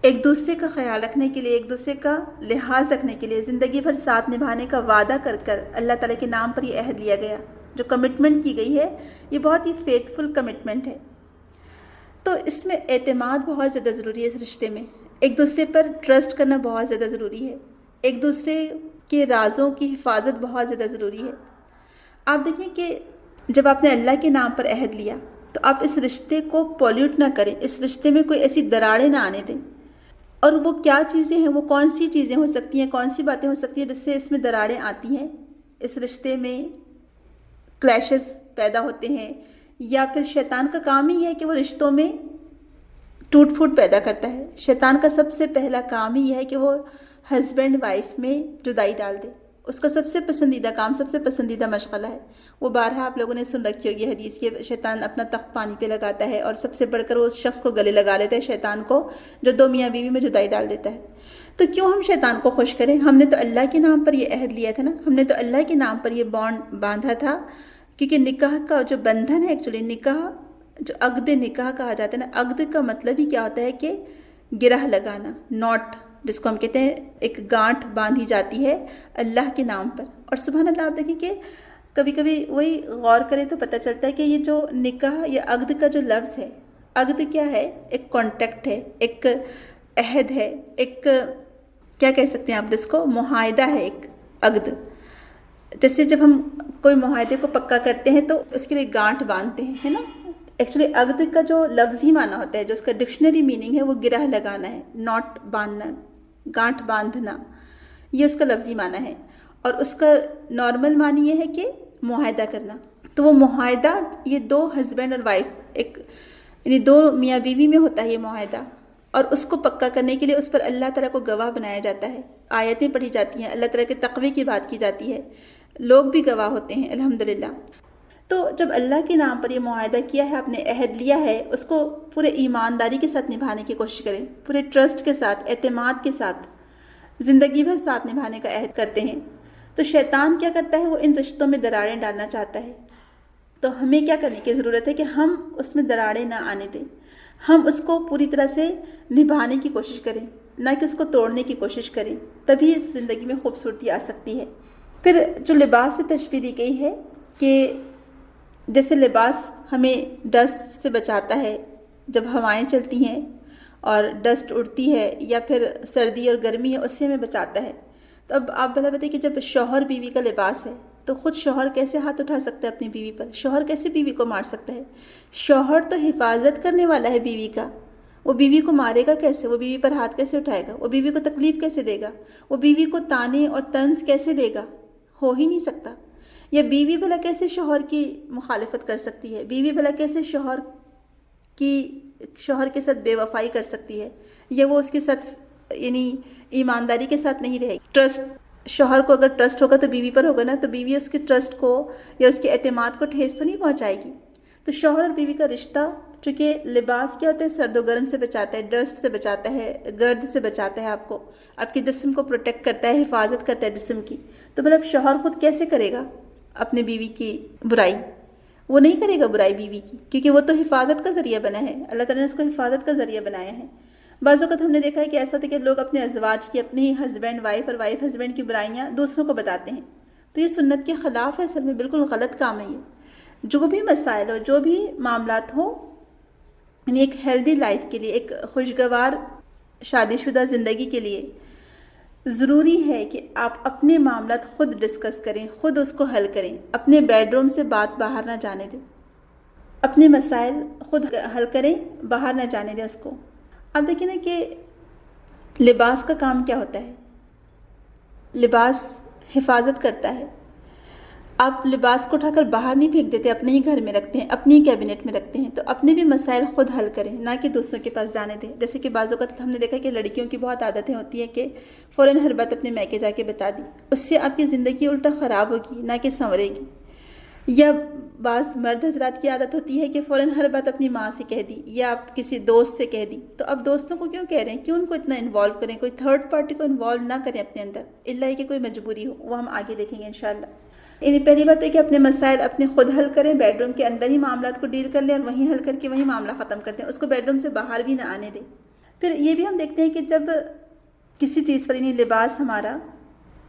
ایک دوسرے کا خیال رکھنے کے لیے، ایک دوسرے کا لحاظ رکھنے کے لیے، زندگی بھر ساتھ نبھانے کا وعدہ کر اللہ تعالیٰ کے نام پر یہ عہد لیا گیا، جو کمٹمنٹ کی گئی ہے یہ بہت ہی فیتھفل کمٹمنٹ ہے۔ تو اس میں اعتماد بہت زیادہ ضروری ہے، اس رشتے میں ایک دوسرے پر ٹرسٹ کرنا بہت زیادہ ضروری ہے، ایک دوسرے کے رازوں کی حفاظت بہت زیادہ ضروری ہے۔ آپ دیکھیں کہ جب آپ نے اللہ کے نام پر عہد لیا تو آپ اس رشتے کو پولیوٹ نہ کریں، اس رشتے میں کوئی ایسی دراڑیں نہ آنے دیں۔ اور وہ کیا چیزیں ہیں، وہ کون سی چیزیں ہو سکتی ہیں، کون سی باتیں ہو سکتی ہیں جس سے اس میں دراڑیں آتی ہیں، اس رشتے میں کلیشز پیدا ہوتے ہیں، یا پھر شیطان کا کام ہی ہے کہ وہ رشتوں میں ٹوٹ پھوٹ پیدا کرتا ہے۔ شیطان کا سب سے پہلا کام ہی یہ ہے کہ وہ ہسبینڈ وائف میں جدائی ڈال دے، اس کا سب سے پسندیدہ کام، سب سے پسندیدہ مشغلہ ہے۔ وہ بارہا آپ لوگوں نے سن رکھی ہوگی حدیث کہ شیطان اپنا تخت پانی پہ لگاتا ہے اور سب سے بڑھ کر وہ اس شخص کو گلے لگا لیتا ہے، شیطان کو، جو دو میاں بیوی میں جدائی ڈال دیتا ہے۔ تو کیوں ہم شیطان کو خوش کریں؟ ہم نے تو اللہ کے نام پر یہ عہد لیا تھا نا، ہم نے تو اللہ کے نام پر یہ بانڈ باندھا تھا، کیونکہ نکاح کا جو بندھن ہے، ایکچولی نکاح جو عقد نکاح کہا جاتا ہے نا، عقد کا مطلب ہی کیا ہوتا ہے کہ گرہ لگانا، نوٹ، جس کو ہم کہتے ہیں ایک گانٹھ باندھی جاتی ہے اللہ کے نام پر۔ اور سبحان اللہ، آپ دیکھیں کہ کبھی کبھی وہی غور کریں تو پتہ چلتا ہے کہ یہ جو نکاح یا عقد کا جو لفظ ہے، عقد کیا ہے؟ ایک کانٹیکٹ ہے، ایک عہد ہے، ایک کیا کہہ سکتے ہیں آپ جس کو، معاہدہ ہے ایک عقد۔ جیسے جب ہم کوئی معاہدے کو پکا کرتے ہیں تو اس کے لیے گانٹھ باندھتے ہیں، ہے نا۔ ایکچولی عقد کا جو لفظی معنی ہوتا ہے، جو اس کا ڈکشنری میننگ ہے، وہ گرہ لگانا ہے، نوٹ باندھنا، گانٹھ باندھنا، یہ اس کا لفظی معنی ہے۔ اور اس کا نارمل معنی یہ ہے کہ معاہدہ کرنا۔ تو وہ معاہدہ یہ دو ہسبینڈ اور وائف، ایک یعنی دو میاں بیوی میں ہوتا ہے یہ معاہدہ، اور اس کو پکا کرنے کے لیے اس پر اللہ تعالیٰ کو گواہ بنایا جاتا ہے، آیتیں پڑھی جاتی ہیں، اللہ تعالیٰ کے تقوی کی بات کی جاتی ہے، لوگ بھی گواہ ہوتے ہیں الحمدللہ۔ تو جب اللہ کے نام پر یہ معاہدہ کیا ہے، آپ نے عہد لیا ہے، اس کو پورے ایمانداری کے ساتھ نبھانے کی کوشش کریں، پورے ٹرسٹ کے ساتھ، اعتماد کے ساتھ زندگی بھر ساتھ نبھانے کا عہد کرتے ہیں۔ تو شیطان کیا کرتا ہے؟ وہ ان رشتوں میں دراڑیں ڈالنا چاہتا ہے۔ تو ہمیں کیا کرنے کی ضرورت ہے کہ ہم اس میں دراڑیں نہ آنے دیں، ہم اس کو پوری طرح سے نبھانے کی کوشش کریں، نہ کہ اس کو توڑنے کی کوشش کریں، تبھی اس زندگی میں خوبصورتی آ سکتی ہے۔ پھر جو لباس سے تشبیہ دی گئی ہے کہ جیسے لباس ہمیں ڈسٹ سے بچاتا ہے جب ہوائیں چلتی ہیں اور ڈسٹ اڑتی ہے، یا پھر سردی اور گرمی ہے، اس سے ہمیں بچاتا ہے۔ تو اب آپ بھلا بتائیں کہ جب شوہر بیوی کا لباس ہے تو خود شوہر کیسے ہاتھ اٹھا سکتا ہے اپنی بیوی پر؟ شوہر کیسے بیوی کو مار سکتا ہے؟ شوہر تو حفاظت کرنے والا ہے بیوی کا، وہ بیوی کو مارے گا کیسے؟ وہ بیوی پر ہاتھ کیسے اٹھائے گا؟ وہ بیوی کو تکلیف کیسے دے گا؟ وہ بیوی کو تانے اور طنز کیسے دے گا؟ ہو ہی نہیں سکتا۔ یا بیوی بھلا کیسے شوہر کی مخالفت کر سکتی ہے؟ بیوی بھلا کیسے شوہر کے ساتھ بے وفائی کر سکتی ہے، یا وہ اس کے ساتھ یعنی ایمانداری کے ساتھ نہیں رہے گی؟ ٹرسٹ، شوہر کو اگر ٹرسٹ ہوگا تو بیوی پر ہوگا نا، تو بیوی اس کے ٹرسٹ کو یا اس کے اعتماد کو ٹھیس تو نہیں پہنچائے گی۔ تو شوہر اور بیوی کا رشتہ، چونکہ لباس کیا ہوتا ہے؟ سرد و گرم سے بچاتا ہے، ڈسٹ سے بچاتا ہے، گرد سے بچاتا ہے، آپ کو، آپ کے جسم کو پروٹیکٹ کرتا ہے، حفاظت کرتا ہے جسم کی۔ تو مطلب شوہر خود کیسے کرے گا اپنے بیوی کی برائی؟ وہ نہیں کرے گا برائی بیوی کی، کیونکہ وہ تو حفاظت کا ذریعہ بنا ہے، اللہ تعالیٰ نے اس کو حفاظت کا ذریعہ بنایا ہے۔ بعض اوقات ہم نے دیکھا ہے کہ ایسا ہوتا ہے کہ لوگ اپنے ازواج کی، اپنے ہی ہسبینڈ وائف اور وائف ہسبینڈ کی برائیاں دوسروں کو بتاتے ہیں، تو یہ سنت کے خلاف ہے، اصل میں بالکل غلط کام ہے یہ۔ جو بھی مسائل ہو، جو بھی معاملات ہوں، یعنی ایک ہیلدی لائف کے لیے، ایک خوشگوار شادی شدہ زندگی کے لیے ضروری ہے کہ آپ اپنے معاملات خود ڈسکس کریں، خود اس کو حل کریں، اپنے بیڈ روم سے بات باہر نہ جانے دیں، اپنے مسائل خود حل کریں، باہر نہ جانے دیں اس کو۔ اب دیکھیں نا کہ لباس کا کام کیا ہوتا ہے؟ لباس حفاظت کرتا ہے۔ آپ لباس کو اٹھا کر باہر نہیں پھینک دیتے، اپنے ہی گھر میں رکھتے ہیں، اپنی کیبنٹ میں رکھتے ہیں، تو اپنے بھی مسائل خود حل کریں، نہ کہ دوسروں کے پاس جانے دیں۔ جیسے کہ بعض اوقات ہم نے دیکھا کہ لڑکیوں کی بہت عادتیں ہوتی ہیں کہ فوراً ہر بات اپنے میکے جا کے بتا دی، اس سے آپ کی زندگی الٹا خراب ہوگی نہ کہ سنورے گی۔ یا بعض مرد حضرات کی عادت ہوتی ہے کہ فوراً ہر بات اپنی ماں سے کہہ دی یا آپ کسی دوست سے کہہ دی، تو اب دوستوں کو کیوں کہہ رہے ہیں، کیوں ان کو اتنا انوالو کریں، کوئی تھرڈ پارٹی کو انوالو نہ کریں اپنے اندر، الا یہ کہ کوئی مجبوری ہو، وہ ہم آگے دیکھیں گے انشاءاللہ۔ یعنی پہلی بات ہے کہ اپنے مسائل اپنے خود حل کریں، بیڈ روم کے اندر ہی معاملات کو ڈیل کر لیں اور وہیں حل کر کے وہیں معاملہ ختم کرتے ہیں، اس کو بیڈ روم سے باہر بھی نہ آنے دیں۔ پھر یہ بھی ہم دیکھتے ہیں کہ جب کسی چیز پر، یعنی لباس ہمارا،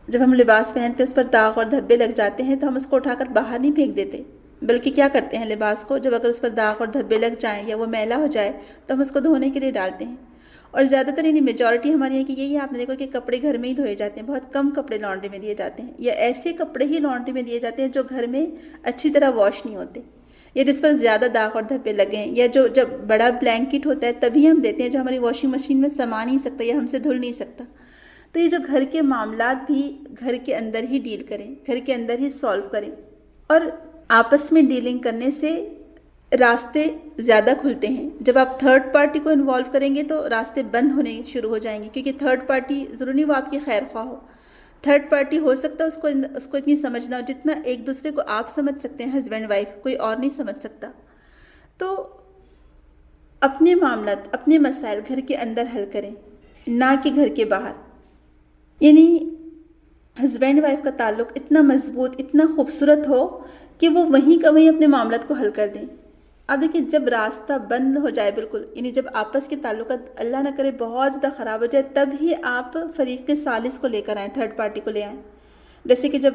جب ہم لباس پہنتے ہیں اس پر داغ اور دھبے لگ جاتے ہیں تو ہم اس کو اٹھا کر باہر نہیں پھینک دیتے، بلکہ کیا کرتے ہیں، لباس کو جب اگر اس پر داغ اور دھبے لگ جائیں یا وہ میلا ہو جائے تو ہم اس کو دھونے کے لیے ڈالتے ہیں۔ اور زیادہ تر یعنی میجورٹی ہماری ہے کہ یہی آپ نے دیکھو کہ کپڑے گھر میں ہی دھوئے جاتے ہیں، بہت کم کپڑے لانڈری میں دیے جاتے ہیں، یا ایسے کپڑے ہی لانڈری میں دیے جاتے ہیں جو گھر میں اچھی طرح واش نہیں ہوتے، یا جس پر زیادہ داغ اور دھبے لگے ہیں، یا جو جب بڑا بلینکٹ ہوتا ہے تبھی ہم دیتے ہیں، جو ہماری واشنگ مشین میں سما نہیں سکتا یا ہم سے دھل نہیں سکتا۔ تو یہ جو گھر کے معاملات بھی گھر کے اندر ہی ڈیل کریں، گھر کے اندر ہی سالو کریں، اور آپس میں ڈیلنگ کرنے سے راستے زیادہ کھلتے ہیں۔ جب آپ تھرڈ پارٹی کو انوالو کریں گے تو راستے بند ہونے شروع ہو جائیں گے، کیونکہ تھرڈ پارٹی ضروری نہیں وہ آپ کی خیر خواہ ہو، تھرڈ پارٹی ہو سکتا ہے اس کو اتنی سمجھنا ہو جتنا ایک دوسرے کو آپ سمجھ سکتے ہیں، ہسبینڈ وائف، کوئی اور نہیں سمجھ سکتا۔ تو اپنے معاملات، اپنے مسائل گھر کے اندر حل کریں، نہ کہ گھر کے باہر۔ یعنی ہسبینڈ وائف کا تعلق اتنا مضبوط، اتنا خوبصورت ہو کہ وہ وہیں کا وہیں اپنے معاملات کو حل کر دیں۔ اب دیکھیں جب راستہ بند ہو جائے بالکل، یعنی جب آپس کے تعلقات اللہ نہ کرے بہت زیادہ خراب ہو جائے، تب ہی آپ فریق ثالث کو لے کر آئیں، تھرڈ پارٹی کو لے آئیں۔ جیسے کہ جب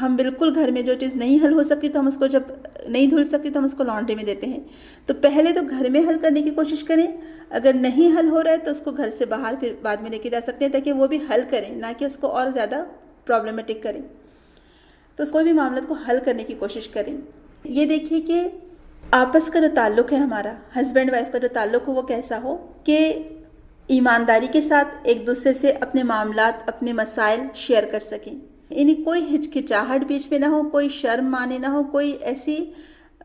ہم بالکل گھر میں جو چیز نہیں حل ہو سکتی تو ہم اس کو، جب نہیں دھل سکتی تو ہم اس کو لانڈری میں دیتے ہیں، تو پہلے تو گھر میں حل کرنے کی کوشش کریں، اگر نہیں حل ہو رہا ہے تو اس کو گھر سے باہر پھر بعد میں لے کے جا سکتے ہیں، تاکہ وہ بھی حل کریں، نہ کہ اس کو اور زیادہ پرابلمٹک کریں۔ تو اس کو بھی معاملات کو حل کرنے کی کوشش کریں۔ یہ دیکھیے کہ آپس کا جو تعلق ہے ہمارا، ہسبینڈ وائف کا جو تعلق ہو وہ کیسا ہو کہ ایمانداری کے ساتھ ایک دوسرے سے اپنے معاملات، اپنے مسائل شیئر کر سکیں، یعنی کوئی ہچکچاہٹ بیچ میں نہ ہو، کوئی شرم مانے نہ ہو، کوئی ایسی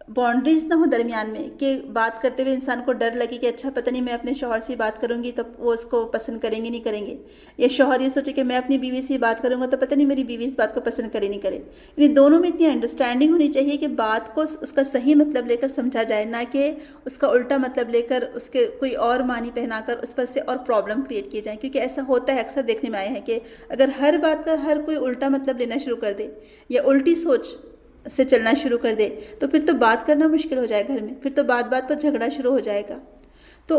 باؤنڈریز نہ ہو درمیان میں کہ بات کرتے ہوئے انسان کو ڈر لگے کہ اچھا پتہ نہیں میں اپنے شوہر سے بات کروں گی تو وہ اس کو پسند کریں گے نہیں کریں گے، یا شوہر یہ سوچے کہ میں اپنی بیوی سے بات کروں گا تو پتہ نہیں میری بیوی اس بات کو پسند کرے نہیں کرے۔ یعنی دونوں میں اتنی انڈرسٹینڈنگ ہونی چاہیے کہ بات کو اس کا صحیح مطلب لے کر سمجھا جائے، نہ کہ اس کا الٹا مطلب لے کر اس کے کوئی اور معنی پہنا کر اس پر سے اور پرابلم کریٹ کیے جائیں، کیونکہ ایسا ہوتا ہے، اکثر دیکھنے میں آیا ہے کہ اگر ہر بات کا ہر کوئی الٹا مطلب لینا شروع کر دے یا الٹی سوچ سے چلنا شروع کر دے تو پھر تو بات کرنا مشکل ہو جائے گھر میں، پھر تو بات بات پر جھگڑا شروع ہو جائے گا۔ تو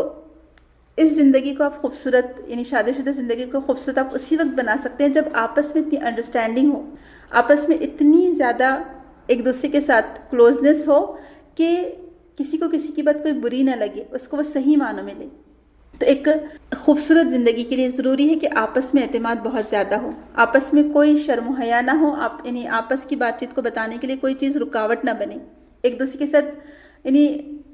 اس زندگی کو آپ خوبصورت، یعنی شادی شدہ زندگی کو خوبصورت آپ اسی وقت بنا سکتے ہیں جب آپس میں اتنی انڈرسٹینڈنگ ہو، آپس میں اتنی زیادہ ایک دوسرے کے ساتھ کلوزنس ہو کہ کسی کو کسی کی بات کوئی بری نہ لگے، اس کو وہ صحیح معنوں میں لے۔ تو ایک خوبصورت زندگی کے لیے ضروری ہے کہ آپس میں اعتماد بہت زیادہ ہو، آپس میں کوئی شرم و حیا نہ ہو، یعنی آپس کی بات چیت کو بتانے کے لیے کوئی چیز رکاوٹ نہ بنے، ایک دوسرے کے ساتھ یعنی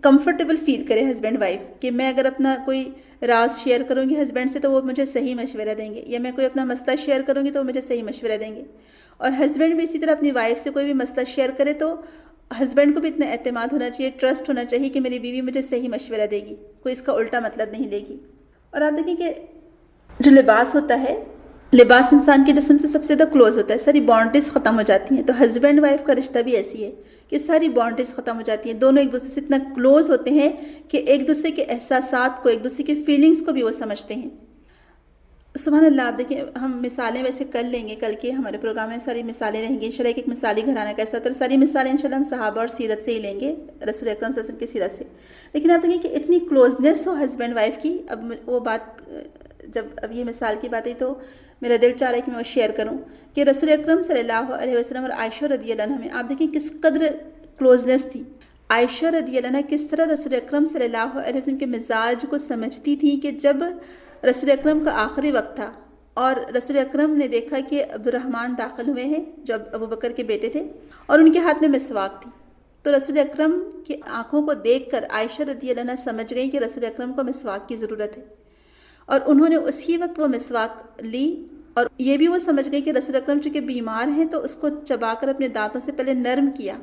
کمفرٹیبل فیل کرے ہسبینڈ وائف کہ میں اگر اپنا کوئی راز شیئر کروں گی ہسبینڈ سے تو وہ مجھے صحیح مشورہ دیں گے، یا میں کوئی اپنا مسئلہ شیئر کروں گی تو وہ مجھے صحیح مشورہ دیں گے، اور ہسبینڈ بھی اسی طرح اپنی وائف سے کوئی بھی مسئلہ شیئر کرے تو ہسبینڈ کو بھی اتنا اعتماد ہونا چاہیے، ٹرسٹ ہونا چاہیے کہ میری بیوی مجھے صحیح مشورہ دے گی، کوئی اس کا الٹا مطلب نہیں لے گی۔ اور آپ دیکھیں کہ جو لباس ہوتا ہے، لباس انسان کے جسم سے سب سے زیادہ کلوز ہوتا ہے، ساری باؤنڈریز ختم ہو جاتی ہیں، تو ہسبینڈ وائف کا رشتہ بھی ایسی ہے کہ ساری باؤنڈریز ختم ہو جاتی ہیں، دونوں ایک دوسرے سے اتنا کلوز ہوتے ہیں کہ ایک دوسرے کے احساسات کو، ایک دوسرے کی فیلنگز کو بھی وہ سمجھتے ہیں۔ سبحان اللہ، آپ دیکھیں ہم مثالیں ویسے کر لیں گے، کل کے ہمارے پروگرام میں ساری مثالیں رہیں گی انشاءاللہ، ایک مثالی گھرانہ کیسا ہوتا ہے، ساری مثالیں انشاءاللہ ہم صحابہ اور سیرت سے ہی لیں گے، رسول اکرم صلی اللہ علیہ وسلم کی سیرت سے۔ لیکن آپ دیکھیں کہ اتنی کلوزنس ہو ہسبینڈ وائف کی، اب وہ بات جب اب یہ مثال کی بات ہے تو میرا دل چاہ رہا ہے کہ میں وہ شیئر کروں کہ رسول اکرم صلی اللہ علیہ وسلم اور عائشہ رضی اللہ عنہ میں آپ دیکھیں کس قدر کلوزنس تھی۔ عائشہ رضی اللہ عنہ کس طرح رسول اکرم صلی اللہ علیہ وسلم کے مزاج کو سمجھتی تھی کہ جب رسول اکرم کا آخری وقت تھا اور رسول اکرم نے دیکھا کہ عبد الرحمن داخل ہوئے ہیں جو ابو بکر کے بیٹے تھے اور ان کے ہاتھ میں مسواک تھی، تو رسول اکرم کی آنکھوں کو دیکھ کر عائشہ رضی اللہ عنہ سمجھ گئی کہ رسول اکرم کو مسواک کی ضرورت ہے، اور انہوں نے اسی وقت وہ مسواک لی اور یہ بھی وہ سمجھ گئی کہ رسول اکرم چونکہ بیمار ہیں تو اس کو چبا کر اپنے دانتوں سے پہلے نرم کیا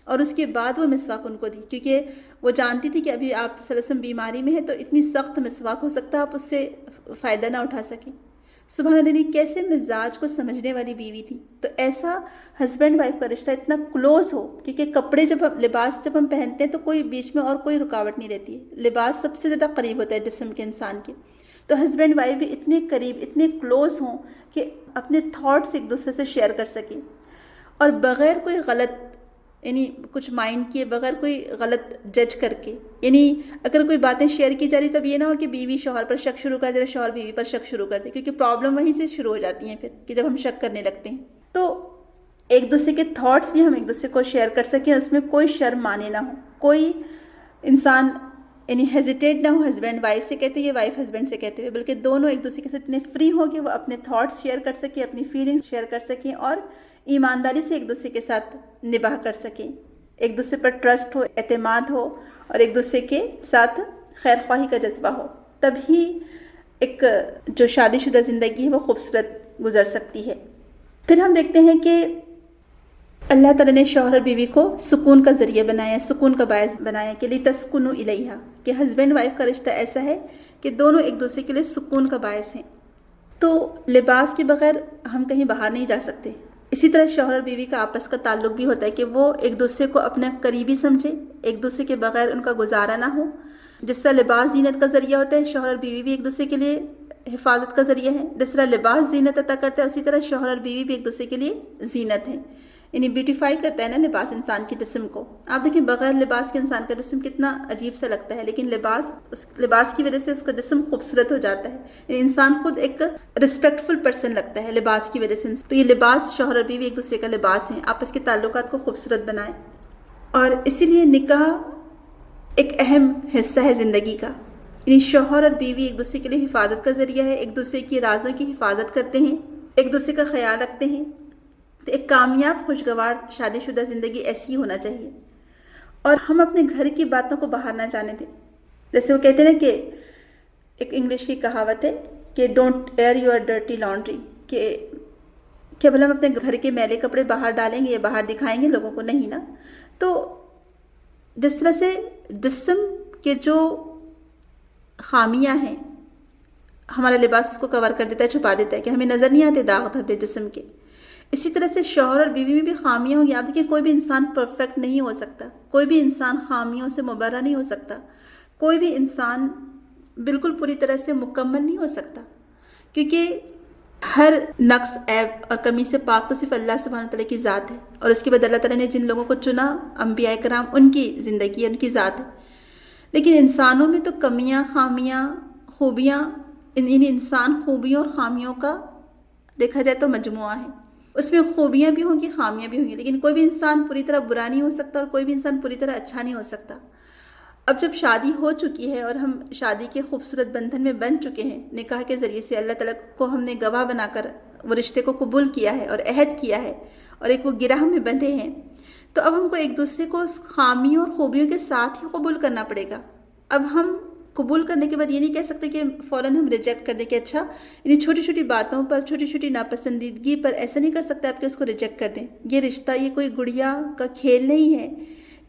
اور اس کے بعد وہ مسواک ان کو دی، کیونکہ وہ جانتی تھی کہ ابھی آپ صلی اللہ علیہ وسلم بیماری میں ہیں تو اتنی سخت مسواک ہو سکتا ہے آپ اس سے فائدہ نہ اٹھا سکیں۔ سبحان اللہ، کیسے مزاج کو سمجھنے والی بیوی تھی۔ تو ایسا ہسبینڈ وائف کا رشتہ اتنا کلوز ہو، کیونکہ کپڑے لباس جب ہم پہنتے ہیں تو کوئی بیچ میں اور کوئی رکاوٹ نہیں رہتی ہے، لباس سب سے زیادہ قریب ہوتا ہے جسم کے انسان کے۔ تو ہسبینڈ وائف بھی اتنے قریب، اتنے کلوز ہوں کہ اپنے تھاٹس ایک دوسرے سے شیئر کر سکیں اور بغیر کوئی غلط یعنی کچھ مائنڈ کیے، بغیر کوئی غلط جج کر کے، یعنی اگر کوئی باتیں شیئر کی جا رہی تب یہ نہ ہو کہ بیوی شوہر پر شک شروع کر دے، شوہر بیوی پر شک شروع کر دے، کیونکہ پرابلم وہیں سے شروع ہو جاتی ہیں پھر کہ جب ہم شک کرنے لگتے ہیں۔ تو ایک دوسرے کے تھاٹس بھی ہم ایک دوسرے کو شیئر کر سکیں، اس میں کوئی شرم مانے نہ ہو، کوئی انسان یعنی ہیزیٹیٹ نہ ہو ہسبینڈ وائف سے کہتے یہ وائف ہسبینڈ سے کہتے ہوئے، بلکہ دونوں ایک دوسرے کے ساتھ اتنے فری ہو کہ وہ اپنے تھاٹس شیئر کر سکیں، اپنی فیلنگس شیئر کر سکیں اور ایمانداری سے ایک دوسرے کے ساتھ نباہ کر سکیں، ایک دوسرے پر ٹرسٹ ہو، اعتماد ہو اور ایک دوسرے کے ساتھ خیر خواہی کا جذبہ ہو، تبھی ایک جو شادی شدہ زندگی ہے وہ خوبصورت گزر سکتی ہے۔ پھر ہم دیکھتے ہیں کہ اللہ تعالیٰ نے شوہر اور بیوی کو سکون کا ذریعہ بنایا، سکون کا باعث بنایا کہ لِتَسْكُنُوا إِلَيْهَا، کہ ہسبینڈ وائف کا رشتہ ایسا ہے کہ دونوں ایک دوسرے کے لیے سکون کا باعث ہیں۔ تو لباس کے بغیر ہم کہیں باہر نہیں جا سکتے، اسی طرح شوہر اور بیوی کا آپس کا تعلق بھی ہوتا ہے کہ وہ ایک دوسرے کو اپنا قریبی سمجھے، ایک دوسرے کے بغیر ان کا گزارا نہ ہو۔ جس طرح لباس زینت کا ذریعہ ہوتا ہے، شوہر اور بیوی بھی ایک دوسرے کے لیے حفاظت کا ذریعہ ہے۔ جس طرح لباس زینت عطا کرتا ہے، اسی طرح شوہر اور بیوی بھی ایک دوسرے کے لیے زینت ہے، یعنی بیوٹیفائی کرتا ہے نا لباس انسان کے جسم کو۔ آپ دیکھیں بغیر لباس کے انسان کا جسم کتنا عجیب سا لگتا ہے، لیکن لباس کی وجہ سے اس کا جسم خوبصورت ہو جاتا ہے، یعنی انسان خود ایک رسپیکٹفل پرسن لگتا ہے لباس کی وجہ سے۔ تو یہ لباس، شوہر اور بیوی ایک دوسرے کا لباس ہیں، آپس کے تعلقات کو خوبصورت بنائیں، اور اسی لیے نکاح ایک اہم حصہ ہے زندگی کا، یعنی شوہر اور بیوی ایک دوسرے کے لیے حفاظت کا ذریعہ ہے، ایک دوسرے کی رازوں کی حفاظت کرتے ہیں، ایک دوسرے کا خیال رکھتے ہیں۔ تو ایک کامیاب خوشگوار شادی شدہ زندگی ایسی ہی ہونا چاہیے، اور ہم اپنے گھر کی باتوں کو باہر نہ جانے دیں۔ جیسے وہ کہتے ہیں کہ ایک انگلش کی کہاوت ہے کہ don't air your dirty laundry, کہ کیا بھلا ہم اپنے گھر کے میلے کپڑے باہر ڈالیں گے یا باہر دکھائیں گے لوگوں کو؟ نہیں نا۔ تو جس طرح سے جسم کے جو خامیاں ہیں ہمارا لباس اس کو کور کر دیتا ہے، چھپا دیتا ہے کہ ہمیں نظر نہیں آتے داغ دھبے جسم کے، اسی طرح سے شوہر اور بیوی میں بھی خامیاں ہوں گی۔ آپ دیکھیں کوئی بھی انسان پرفیکٹ نہیں ہو سکتا، کوئی بھی انسان خامیوں سے مبرہ نہیں ہو سکتا، کوئی بھی انسان بالکل پوری طرح سے مکمل نہیں ہو سکتا، کیونکہ ہر نقص، عیب اور کمی سے پاک تو صرف اللہ سبحانہ تعالیٰ کی ذات ہے، اور اس کے بعد اللہ تعالیٰ نے جن لوگوں کو چنا انبیاء کرام، ان کی زندگی، ان کی ذات ہے۔ لیکن انسانوں میں تو کمیاں، خامیاں، خوبیاں، انسان خوبیوں اور خامیوں کا دیکھا جائے تو مجموعہ ہے، اس میں خوبیاں بھی ہوں گی، خامیاں بھی ہوں گی، لیکن کوئی بھی انسان پوری طرح برا نہیں ہو سکتا اور کوئی بھی انسان پوری طرح اچھا نہیں ہو سکتا۔ اب جب شادی ہو چکی ہے اور ہم شادی کے خوبصورت بندھن میں بن چکے ہیں، نکاح کے ذریعے سے اللہ تعالیٰ کو ہم نے گواہ بنا کر وہ رشتے کو قبول کیا ہے اور عہد کیا ہے اور ایک وہ گرہ میں بندھے ہیں، تو اب ہم کو ایک دوسرے کو خامیوں اور خوبیوں کے ساتھ ہی قبول کرنا پڑے گا۔ اب ہم قبول کرنے کے بعد یہ نہیں کہہ سکتے کہ فوراً ہم ریجیکٹ کر دیں کہ اچھا، یعنی چھوٹی چھوٹی باتوں پر، چھوٹی چھوٹی ناپسندیدگی پر ایسا نہیں کر سکتے آپ کہ اس کو ریجیکٹ کر دیں۔ یہ رشتہ یہ کوئی گڑیا کا کھیل نہیں ہے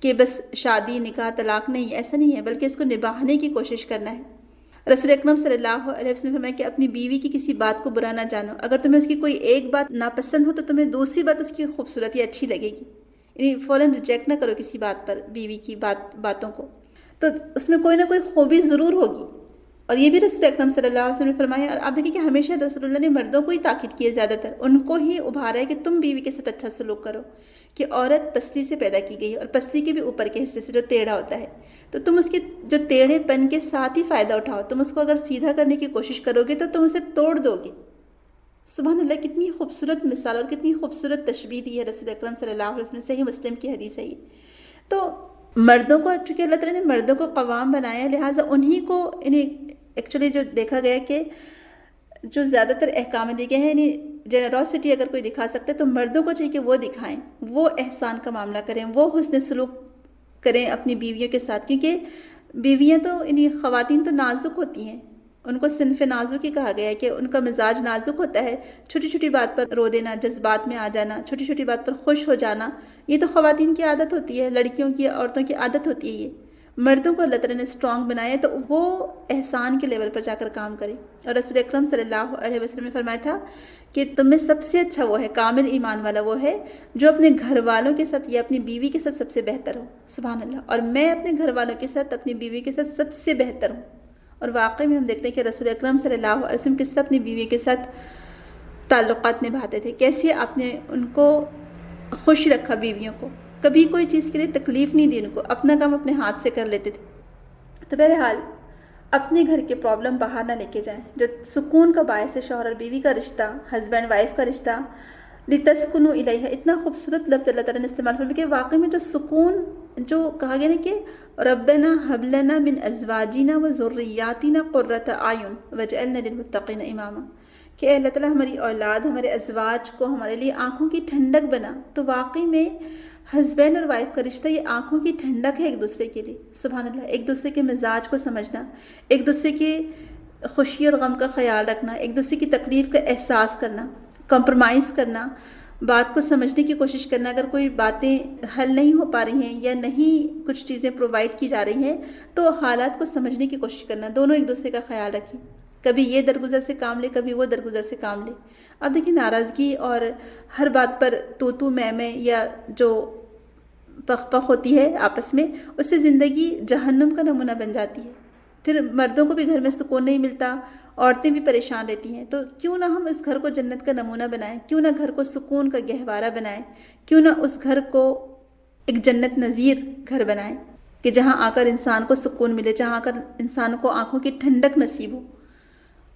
کہ بس شادی، نکاح، طلاق نہیں، ایسا نہیں ہے، بلکہ اس کو نبھانے کی کوشش کرنا ہے۔ رسول اکرم صلی اللہ علیہ وسلم نے فرمایا کہ اپنی بیوی کی کسی بات کو برا نہ جانو، اگر تمہیں اس کی کوئی ایک بات ناپسند ہو تو تمہیں دوسری بات اس کی خوبصورتی اچھی لگے گی، یعنی فوراً ریجیکٹ نہ کرو کسی بات پر، بیوی کی باتوں کو، تو اس میں کوئی نہ کوئی خوبی ضرور ہوگی۔ اور یہ بھی رسول اکرم صلی اللہ علیہ وسلم نے فرمایا، اور آپ دیکھیں کہ ہمیشہ رسول اللہ نے مردوں کو ہی تاکید کی ہے، زیادہ تر ان کو ہی ابھارا ہے کہ تم بیوی کے ساتھ اچھا سلوک کرو، کہ عورت پسلی سے پیدا کی گئی ہے اور پسلی کے بھی اوپر کے حصے سے جو ٹیڑھا ہوتا ہے، تو تم اس کے جو ٹیڑھے پن کے ساتھ ہی فائدہ اٹھاؤ، تم اس کو اگر سیدھا کرنے کی کوشش کرو گے تو تم اسے توڑ دو گے۔ سبحان اللہ، کتنی خوبصورت مثال اور کتنی خوبصورت تشبیہ دی ہے رسول اکرم صلی اللہ علیہ وسلم، صحیح مسلم کی حدیث ہے یہ۔ تو مردوں کو، چونکہ اللہ تعالیٰ نے مردوں کو قوام بنایا، لہٰذا انہی کو، یعنی ایکچولی جو دیکھا گیا کہ جو زیادہ تر احکام دیے گئے ہیں، یعنی جنراسٹی اگر کوئی دکھا سکتا ہے تو مردوں کو چاہیے کہ وہ دکھائیں، وہ احسان کا معاملہ کریں، وہ حسن سلوک کریں اپنی بیویوں کے ساتھ، کیونکہ بیویاں تو، یعنی خواتین تو نازک ہوتی ہیں، ان کو صنف نازک ہی کہا گیا ہے کہ ان کا مزاج نازک ہوتا ہے. چھوٹی چھوٹی بات پر رو دینا، جذبات میں آ جانا، چھوٹی چھوٹی بات پر خوش ہو جانا، یہ تو خواتین کی عادت ہوتی ہے، لڑکیوں کی، عورتوں کی عادت ہوتی ہے. یہ مردوں کو اللہ تعالیٰ نے اسٹرانگ بنایا تو وہ احسان کے لیول پر جا کر کام کرے. اور رسول اکرم صلی اللہ علیہ وسلم نے فرمایا تھا کہ تم میں سب سے اچھا وہ ہے، کامل ایمان والا وہ ہے جو اپنے گھر والوں کے ساتھ یا اپنی بیوی کے ساتھ سب سے بہتر ہو. سبحان اللہ. اور میں اپنے گھر والوں کے ساتھ، اپنی بیوی کے ساتھ سب سے بہتر ہوں. اور واقعی میں ہم دیکھتے ہیں کہ رسول اکرم صلی اللہ علیہ وسلم کس طرح اپنی بیوی کے ساتھ تعلقات نبھاتے تھے، کیسے آپ نے ان کو خوش رکھا، بیویوں کو کبھی کوئی چیز کے لیے تکلیف نہیں دی، ان کو اپنا کام اپنے ہاتھ سے کر لیتے تھے. تو بہرحال اپنے گھر کے پرابلم باہر نہ لے کے جائیں. جو سکون کا باعث ہے شوہر اور بیوی کا رشتہ، ہسبینڈ وائف کا رشتہ، لتسکنوا الیہا، اتنا خوبصورت لفظ اللہ تعالیٰ نے استعمال فرمایا کہ واقعی میں جو سکون، جو کہا گیا نا کہ ربنا ہب لنا من ازواجنا و ذریاتنا قرۃ اعین واجعلنا للمتقین اماما، کہ اے اللہ تعالیٰ ہماری اولاد، ہمارے ازواج کو ہمارے لیے آنکھوں کی ٹھنڈک بنا. تو واقعی میں ہسبینڈ اور وائف کا رشتہ یہ آنکھوں کی ٹھنڈک ہے ایک دوسرے کے لیے. سبحان اللہ. ایک دوسرے کے مزاج کو سمجھنا، ایک دوسرے کے خوشی اور غم کا خیال رکھنا، ایک دوسرے کی تکلیف کا احساس کرنا، کمپرومائز کرنا، بات کو سمجھنے کی کوشش کرنا. اگر کوئی باتیں حل نہیں ہو پا رہی ہیں یا نہیں کچھ چیزیں پرووائڈ کی جا رہی ہیں تو حالات کو سمجھنے کی کوشش کرنا. دونوں ایک دوسرے کا خیال رکھیں. کبھی یہ درگزر سے کام لے، کبھی وہ درگزر سے کام لے. اب دیکھیں ناراضگی اور ہر بات پر تو میں یا جو پخ ہوتی ہے آپس میں، اس سے زندگی جہنم کا نمونہ بن جاتی ہے. پھر مردوں کو بھی گھر میں سکون نہیں ملتا، عورتیں بھی پریشان رہتی ہیں. تو کیوں نہ ہم اس گھر کو جنت کا نمونہ بنائیں، کیوں نہ گھر کو سکون کا گہوارہ بنائیں، کیوں نہ اس گھر کو ایک جنت نظیر گھر بنائیں کہ جہاں آ کر انسان کو سکون ملے، جہاں آ کر انسان کو آنکھوں کی ٹھنڈک نصیب ہو،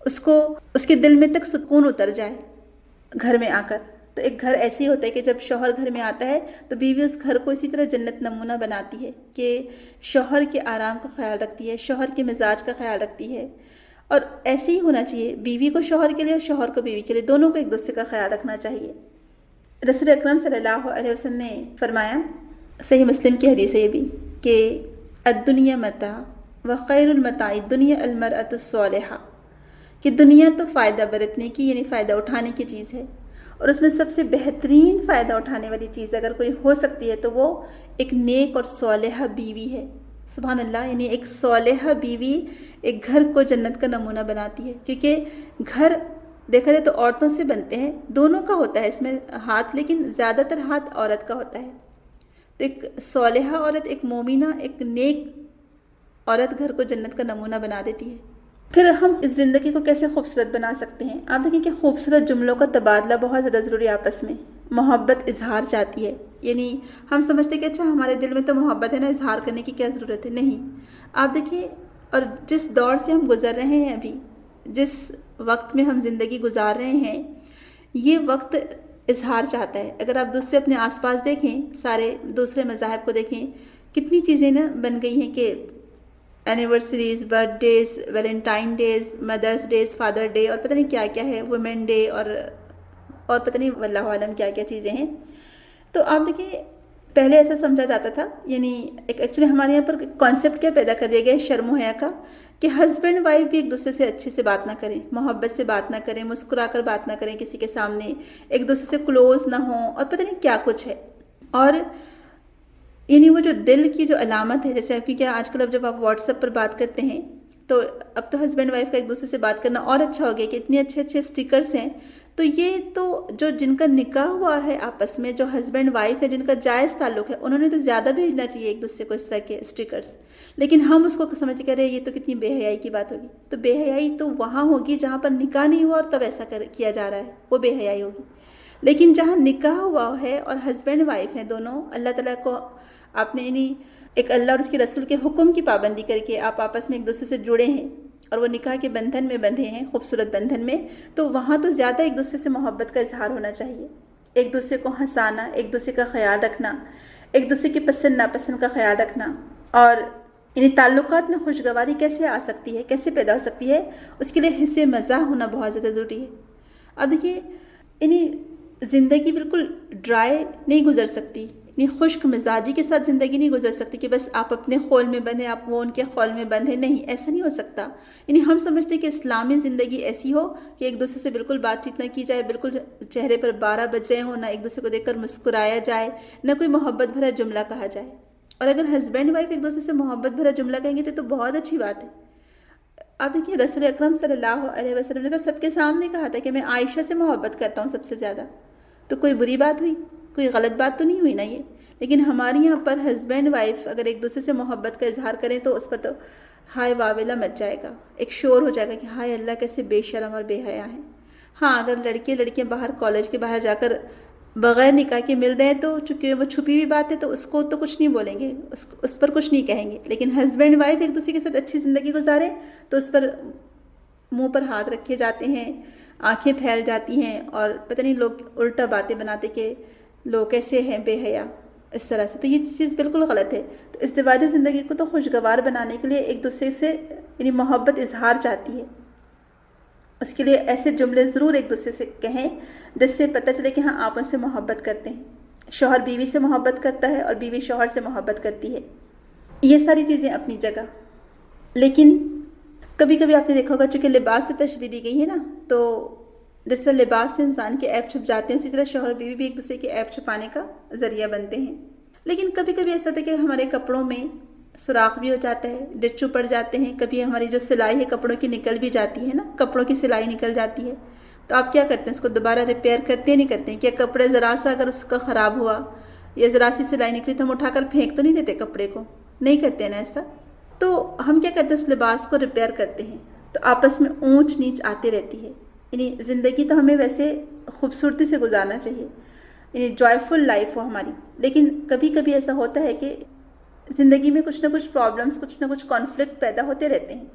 اس کو اس کے دل میں تک سکون اتر جائے گھر میں آ کر. تو ایک گھر ایسے ہی ہوتا ہے کہ جب شوہر گھر میں آتا ہے تو بیوی اس گھر کو اسی طرح جنت نمونہ بناتی ہے کہ شوہر کے آرام کا خیال رکھتی ہے، شوہر کے مزاج کا خیال رکھتی ہے. اور ایسے ہی ہونا چاہیے، بیوی کو شوہر کے لیے اور شوہر کو بیوی کے لیے، دونوں کو ایک دوسرے کا خیال رکھنا چاہیے. رسول اکرم صلی اللہ علیہ وسلم نے فرمایا، صحیح مسلم کی حدیث ہے یہ بھی، کہ الدنیا متاع وخیر المتاع الدنیا المرأۃ الصالحہ، کہ دنیا تو فائدہ برتنے کی یعنی فائدہ اٹھانے کی چیز ہے، اور اس میں سب سے بہترین فائدہ اٹھانے والی چیز اگر کوئی ہو سکتی ہے تو وہ ایک نیک اور صالحہ بیوی ہے. سبحان اللہ. یعنی ایک صالحہ بیوی ایک گھر کو جنت کا نمونہ بناتی ہے. کیونکہ گھر دیکھا جائے تو عورتوں سے بنتے ہیں، دونوں کا ہوتا ہے اس میں ہاتھ، لیکن زیادہ تر ہاتھ عورت کا ہوتا ہے. تو ایک صالحہ عورت، ایک مومنہ، ایک نیک عورت گھر کو جنت کا نمونہ بنا دیتی ہے. پھر ہم اس زندگی کو کیسے خوبصورت بنا سکتے ہیں؟ آپ دیکھیں کہ خوبصورت جملوں کا تبادلہ بہت زیادہ ضروری ہے آپس میں. محبت اظہار چاہتی ہے. یعنی ہم سمجھتے ہیں کہ اچھا ہمارے دل میں تو محبت ہے نا، اظہار کرنے کی کیا ضرورت ہے. نہیں. آپ دیکھیں، اور جس دور سے ہم گزر رہے ہیں ابھی، جس وقت میں ہم زندگی گزار رہے ہیں، یہ وقت اظہار چاہتا ہے. اگر آپ دوسرے اپنے آس پاس دیکھیں، سارے دوسرے مذاہب کو دیکھیں، کتنی چیزیں نا بن گئی ہیں کہ anniversaries, birthdays, Valentine days, mothers days, father day, اور پتہ نہیں کیا کیا ہے، ویمن ڈے، اور پتہ نہیں واللہ عالم کیا کیا چیزیں ہیں. تو آپ دیکھیں پہلے ایسا سمجھا جاتا تھا، یعنی ایکچولی ہمارے یہاں پر کانسیپٹ کیا پیدا کر دیا گیا ہے شرم و حیا کا، کہ ہسبینڈ وائف بھی ایک دوسرے سے اچھے سے بات نہ کریں، محبت سے بات نہ کریں، مسکرا کر بات نہ کریں کسی کے سامنے، ایک دوسرے سے کلوز نہ ہوں، اور پتہ نہیں کیا کچھ ہے. اور یعنی وہ جو دل کی جو علامت ہے، جیسے کیونکہ آج کل اب جب آپ واٹس ایپ پر بات کرتے ہیں تو اب تو ہسبینڈ وائف کا ایک دوسرے سے بات کرنا اور اچھا ہو گیا کہ اتنے اچھے اچھے اسٹیکرز ہیں. تو یہ تو جو جن کا نکاح ہوا ہے آپس میں، جو ہسبینڈ وائف ہے، جن کا جائز تعلق ہے، انہوں نے تو زیادہ بھیجنا چاہیے ایک دوسرے کو اس طرح کے اسٹیکرز. لیکن ہم اس کو سمجھ کر رہے ہیں یہ تو کتنی بے حیائی کی بات ہوگی. تو بے حیائی تو وہاں ہوگی جہاں پر نکاح نہیں ہوا اور تب ایسا کیا جا رہا ہے، وہ بے حیائی ہوگی. لیکن جہاں نکاح ہوا ہے اور ہسبینڈ وائف ہیں دونوں، اللہ تعالیٰ کو آپ نے یعنی ایک اللہ اور اس کے رسول کے حکم کی پابندی کر کے آپ آپس میں ایک دوسرے سے جڑے ہیں اور وہ نکاح کے بندھن میں بندھے ہیں، خوبصورت بندھن میں، تو وہاں تو زیادہ ایک دوسرے سے محبت کا اظہار ہونا چاہیے. ایک دوسرے کو ہنسانا، ایک دوسرے کا خیال رکھنا، ایک دوسرے کی پسند ناپسند کا خیال رکھنا. اور یعنی تعلقات میں خوشگواری کیسے آ سکتی ہے، کیسے پیدا ہو سکتی ہے، اس کے لیے حصے مزاح ہونا بہت زیادہ ضروری ہے. اب دیکھیے یعنی زندگی بالکل ڈرائی نہیں گزر سکتی. یعنی خشک مزاجی کے ساتھ زندگی نہیں گزر سکتی کہ بس آپ اپنے خول میں بندھیں، آپ وہ ان کے خول میں بندھیں، نہیں، ایسا نہیں ہو سکتا۔ یعنی ہم سمجھتے ہیں کہ اسلامی زندگی ایسی ہو کہ ایک دوسرے سے بالکل بات چیت نہ کی جائے، بالکل چہرے پر 12 بج رہے ہوں، نہ ایک دوسرے کو دیکھ کر مسکرایا جائے، نہ کوئی محبت بھرا جملہ کہا جائے۔ اور اگر ہسبینڈ وائف ایک دوسرے سے محبت بھرا جملہ کہیں گے تو بہت اچھی بات ہے۔ آپ دیکھیے رسول اکرم صلی اللہ علیہ وسلم نے تو سب کے سامنے کہا تھا کہ میں عائشہ سے محبت کرتا ہوں سب سے زیادہ، تو کوئی بری بات ہوئی؟ کوئی غلط بات تو نہیں ہوئی نا یہ؟ لیکن ہمارے یہاں پر ہسبینڈ وائف اگر ایک دوسرے سے محبت کا اظہار کریں تو اس پر تو ہائے واویلا مچ جائے گا، ایک شور ہو جائے گا کہ ہائے اللہ کیسے بے شرم اور بے حیا ہیں۔ ہاں اگر لڑکیاں باہر کالج کے باہر جا کر بغیر نکاح کے مل رہے ہیں تو چونکہ وہ چھپی ہوئی بات ہے تو اس کو تو کچھ نہیں بولیں گے، اس پر کچھ نہیں کہیں گے، لیکن ہسبینڈ وائف ایک دوسرے کے ساتھ اچھی زندگی گزارے تو اس پر منہ پر ہاتھ رکھے جاتے ہیں، آنکھیں پھیل جاتی ہیں، اور پتہ نہیں لوگ الٹا باتیں بناتے کہ لوگ کیسے ہیں بے حیا اس طرح سے، تو یہ چیز بالکل غلط ہے۔ تو ازدواجی زندگی کو تو خوشگوار بنانے کے لیے ایک دوسرے سے یعنی محبت اظہار چاہتی ہے، اس کے لیے ایسے جملے ضرور ایک دوسرے سے کہیں جس سے پتہ چلے کہ ہاں آپ ان سے محبت کرتے ہیں۔ شوہر بیوی سے محبت کرتا ہے اور بیوی شوہر سے محبت کرتی ہے، یہ ساری چیزیں اپنی جگہ۔ لیکن کبھی کبھی آپ نے دیکھا ہوگا چونکہ لباس سے تشبیہ دی گئی ہے نا، تو جس طرح لباس سے انسان کے عیب چھپ جاتے ہیں اسی طرح شوہر بیوی بھی ایک دوسرے کے عیب چھپانے کا ذریعہ بنتے ہیں۔ لیکن کبھی کبھی ایسا ہوتا ہے کہ ہمارے کپڑوں میں سوراخ بھی ہو جاتا ہے، ڈچو پڑ جاتے ہیں، کبھی ہماری جو سلائی ہے کپڑوں کی نکل بھی جاتی ہے نا، کپڑوں کی سلائی نکل جاتی ہے، تو آپ کیا کرتے ہیں؟ اس کو دوبارہ ریپیئر کرتے ہیں نہیں کرتے ہیں؟ کیا کپڑے ذرا سا اگر اس کا خراب ہوا یا ذرا سی سلائی نکلی تو ہم اٹھا کر پھینک تو نہیں دیتے کپڑے کو؟ نہیں کرتے ہیں نا ایسا۔ تو ہم کیا کرتے ہیں؟ اس لباس کو ریپیئر کرتے ہیں، تو آپس میں اونچ نیچ آتی رہتی ہے۔ یعنی زندگی تو ہمیں ویسے خوبصورتی سے گزارنا چاہیے، یعنی جوائفل لائف ہو ہماری، لیکن کبھی کبھی ایسا ہوتا ہے کہ زندگی میں کچھ نہ کچھ پرابلمس، کچھ نہ کچھ کانفلکٹ پیدا ہوتے رہتے ہیں،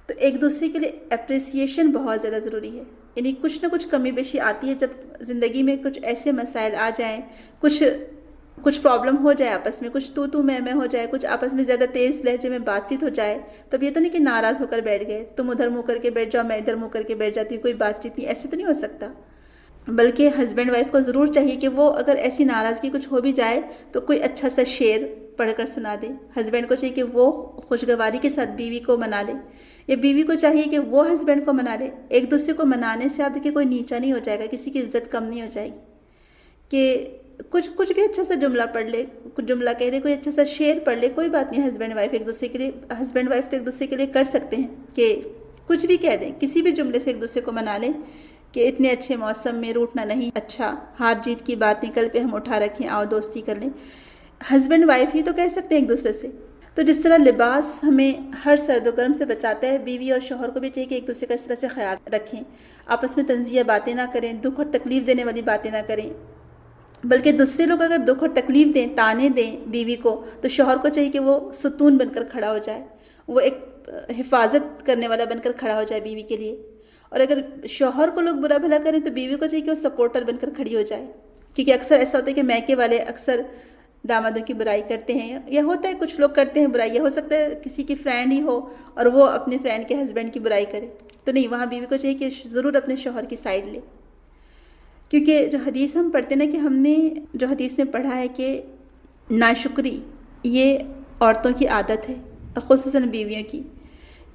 تو ایک دوسرے کے لیے اپریسیشن بہت زیادہ ضروری ہے۔ یعنی کچھ نہ کچھ کمی بیشی آتی ہے، جب زندگی میں کچھ ایسے مسائل آ جائیں، کچھ پرابلم ہو جائے آپس میں، کچھ تو میں ہو جائے، کچھ آپس میں زیادہ تیز لہجے میں بات چیت ہو جائے، تب یہ تو نہیں کہ ناراض ہو کر بیٹھ گئے، تم ادھر منہ کر کے بیٹھ جاؤ، میں ادھر منہ کر کے بیٹھ جاتی ہوں، کوئی بات چیت نہیں، ایسے تو نہیں ہو سکتا۔ بلکہ ہسبینڈ وائف کو ضرور چاہیے کہ وہ اگر ایسی ناراضگی کچھ ہو بھی جائے تو کوئی اچھا سا شعر پڑھ کر سنا دے۔ ہسبینڈ کو چاہیے کہ وہ خوشگواری کے ساتھ بیوی کو منا لے، یا بیوی کو چاہیے کہ وہ ہسبینڈ کو منا لے۔ ایک دوسرے کو منانے سے آپ دیکھیں کوئی نیچا نہیں ہو جائے گا، کسی کی عزت کم نہیں ہو جائے گی، کہ کچھ بھی اچھا سا جملہ پڑھ لے، کچھ جملہ کہہ دے، کوئی اچھا سا شعر پڑھ لے، کوئی بات نہیں۔ ہسبینڈ وائف ایک دوسرے کے لیے، ہسبینڈ وائف تو ایک دوسرے کے لیے کر سکتے ہیں کہ کچھ بھی کہہ دیں، کسی بھی جملے سے ایک دوسرے کو منا لیں کہ اتنے اچھے موسم میں روٹنا نہیں، اچھا ہار جیت کی بات نہیں، کل پہ ہم اٹھا رکھیں، آؤ دوستی کر لیں۔ ہسبینڈ وائف ہی تو کہہ سکتے ہیں ایک دوسرے سے۔ تو جس طرح لباس ہمیں ہر سرد و گرم سے بچاتا ہے، بیوی اور شوہر کو بھی چاہیے کہ ایک دوسرے کا اس طرح سے خیال رکھیں، آپس میں طنزیہ باتیں نہ کریں، دکھ اور تکلیف دینے والی باتیں نہ کریں، بلکہ دوسرے لوگ اگر دکھ اور تکلیف دیں، تانے دیں بیوی کو، تو شوہر کو چاہیے کہ وہ ستون بن کر کھڑا ہو جائے، وہ ایک حفاظت کرنے والا بن کر کھڑا ہو جائے بیوی کے لیے۔ اور اگر شوہر کو لوگ برا بھلا کریں تو بیوی کو چاہیے کہ وہ سپورٹر بن کر کھڑی ہو جائے، کیونکہ اکثر ایسا ہوتا ہے کہ میکے والے اکثر دامادوں کی برائی کرتے ہیں، یا ہوتا ہے کچھ لوگ کرتے ہیں برائی، یا ہو سکتا ہے کسی کی فرینڈ ہی ہو اور وہ اپنے فرینڈ کے ہسبینڈ کی برائی کرے، تو نہیں، وہاں بیوی کو چاہیے کہ ضرور اپنے شوہر کی سائڈ لے۔ کیونکہ جو حدیث ہم پڑھتے ہیں نا، کہ ہم نے جو حدیث میں پڑھا ہے کہ ناشکری یہ عورتوں کی عادت ہے، خصوصاً بیویوں کی،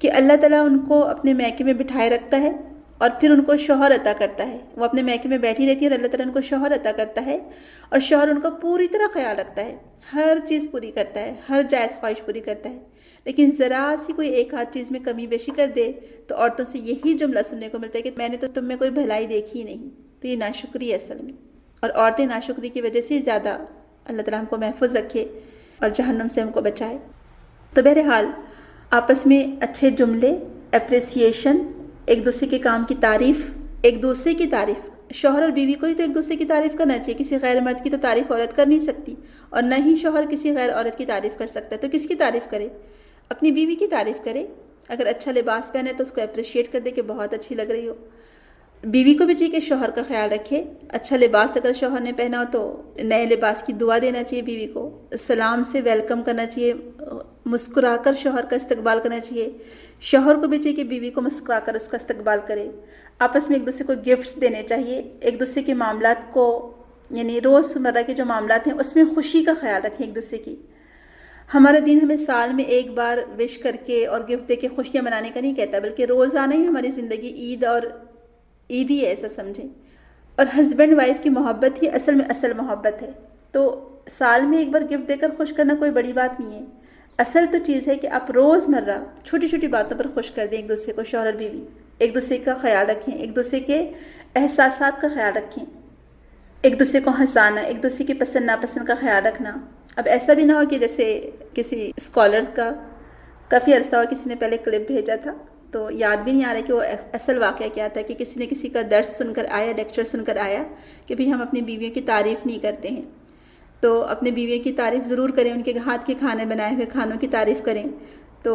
کہ اللہ تعالیٰ ان کو اپنے میکے میں بٹھائے رکھتا ہے اور پھر ان کو شوہر عطا کرتا ہے۔ وہ اپنے میکے میں بیٹھی رہتی ہے اور اللہ تعالیٰ ان کو شوہر عطا کرتا ہے، اور شوہر ان کا پوری طرح خیال رکھتا ہے، ہر چیز پوری کرتا ہے، ہر جائز خواہش پوری کرتا ہے۔ لیکن ذرا سی کوئی ایک آدھ چیز میں کمی بیشی کر دے تو عورتوں سے یہی جملہ سننے کو ملتا ہے کہ میں نے تو تم میں کوئی بھلائی دیکھی ہی نہیں۔ تو یہ ناشکری ہے اصل میں، اور عورتیں ناشکری کی وجہ سے زیادہ اللہ تعالیٰ ہم کو محفوظ رکھے اور جہنم سے ہم کو بچائے۔ تو بہرحال آپس میں اچھے جملے، اپریسیشن، ایک دوسرے کے کام کی تعریف، ایک دوسرے کی تعریف، شوہر اور بیوی کو ہی تو ایک دوسرے کی تعریف کرنا چاہیے، کسی غیر مرد کی تو تعریف عورت کر نہیں سکتی، اور نہ ہی شوہر کسی غیر عورت کی تعریف کر سکتا ہے۔ تو کس کی تعریف کرے؟ اپنی بیوی کی تعریف کرے۔ اگر اچھا لباس پہنے تو اس کو اپریشیٹ کر دے کہ بہت اچھی لگ رہی ہو۔ بیوی کو بھی چاہیے کہ شوہر کا خیال رکھے، اچھا لباس اگر شوہر نے پہنا ہو تو نئے لباس کی دعا دینا چاہیے بیوی کو، سلام سے ویلکم کرنا چاہیے، مسکرا کر شوہر کا استقبال کرنا چاہیے۔ شوہر کو بھی چاہیے کہ بیوی کو مسکرا کر اس کا استقبال کرے۔ آپس میں ایک دوسرے کو گفٹس دینے چاہیے، ایک دوسرے کے معاملات کو یعنی روزمرہ کے جو معاملات ہیں اس میں خوشی کا خیال رکھیں ایک دوسرے کی. ہمارا دین ہمیں سال میں ایک بار وش کر کے اور گفٹ دے کے خوشیاں منانے کا نہیں کہتا، بلکہ روزانہ ہی ہماری زندگی عید اور عید ہی ہے ایسا سمجھیں. اور ہسبینڈ وائف کی محبت ہی اصل میں اصل محبت ہے. تو سال میں ایک بار گفٹ دے کر خوش کرنا کوئی بڑی بات نہیں ہے. اصل تو چیز ہے کہ آپ روزمرہ چھوٹی چھوٹی باتوں پر خوش کر دیں ایک دوسرے کو. شوہر اور بیوی ایک دوسرے کا خیال رکھیں، ایک دوسرے کے احساسات کا خیال رکھیں، ایک دوسرے کو ہنسانا، ایک دوسرے کی پسند ناپسند کا خیال رکھنا. اب ایسا بھی نہ ہو کہ جیسے کسی اسکالر کا کافی عرصہ ہوا کسی نے پہلے کلپ بھیجا تھا، تو یاد بھی نہیں آ رہا کہ وہ اصل واقعہ کیا تھا، کہ کسی نے کسی کا درس سن کر آیا، لیکچر سن کر آیا کہ بھی ہم اپنی بیویوں کی تعریف نہیں کرتے ہیں. تو اپنی بیویوں کی تعریف ضرور کریں، ان کے ہاتھ کے کھانے بنائے ہوئے کھانوں کی تعریف کریں. تو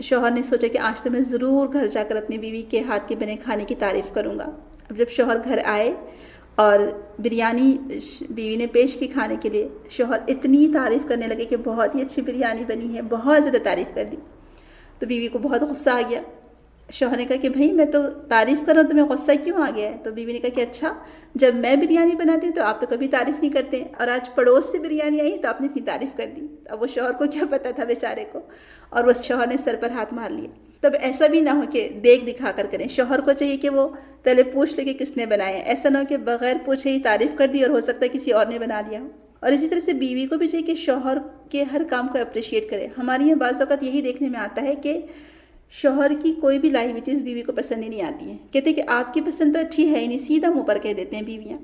شوہر نے سوچا کہ آج تو میں ضرور گھر جا کر اپنی بیوی کے ہاتھ کے بنے کھانے کی تعریف کروں گا. اب جب شوہر گھر آئے اور بریانی بیوی نے پیش کی کھانے کے لیے، شوہر اتنی تعریف کرنے لگے کہ بہت ہی اچھی بریانی بنی ہے، بہت زیادہ تعریف کر دی. تو بیوی کو بہت غصہ آ گیا. شوہر نے کہا کہ بھائی میں تو تعریف کر رہا ہوں، تمہیں غصہ کیوں آ گیا ہے؟ تو بیوی نے کہا کہ اچھا، جب میں بریانی بناتی ہوں تو آپ تو کبھی تعریف نہیں کرتے، اور آج پڑوس سے بریانی آئی تو آپ نے اتنی تعریف کر دی. اب وہ شوہر کو کیا پتا تھا بیچارے کو، اور وہ شوہر نے سر پر ہاتھ مار لیا. تب ایسا بھی نہ ہو کہ دیکھ دکھا کر کریں. شوہر کو چاہیے کہ وہ پہلے پوچھ لے کہ کس نے بنایا ہے. ایسا نہ ہو کہ بغیر پوچھے ہی تعریف کر دی اور ہو سکتا ہے کسی اور نے بنا لیا ہو. اور اسی طرح سے بیوی کو بھی چاہیے کہ شوہر کے ہر کام کو اپریشیٹ کرے. ہمارے یہاں بعض اوقات یہی دیکھنے میں آتا ہے کہ شوہر کی کوئی بھی لائی ہوئی چیز بیوی کو پسند ہی نہیں آتی ہے. کہتے ہیں کہ آپ کی پسند تو اچھی ہے ہی نہیں، سیدھا منہ پر کہہ دیتے ہیں بیویاں.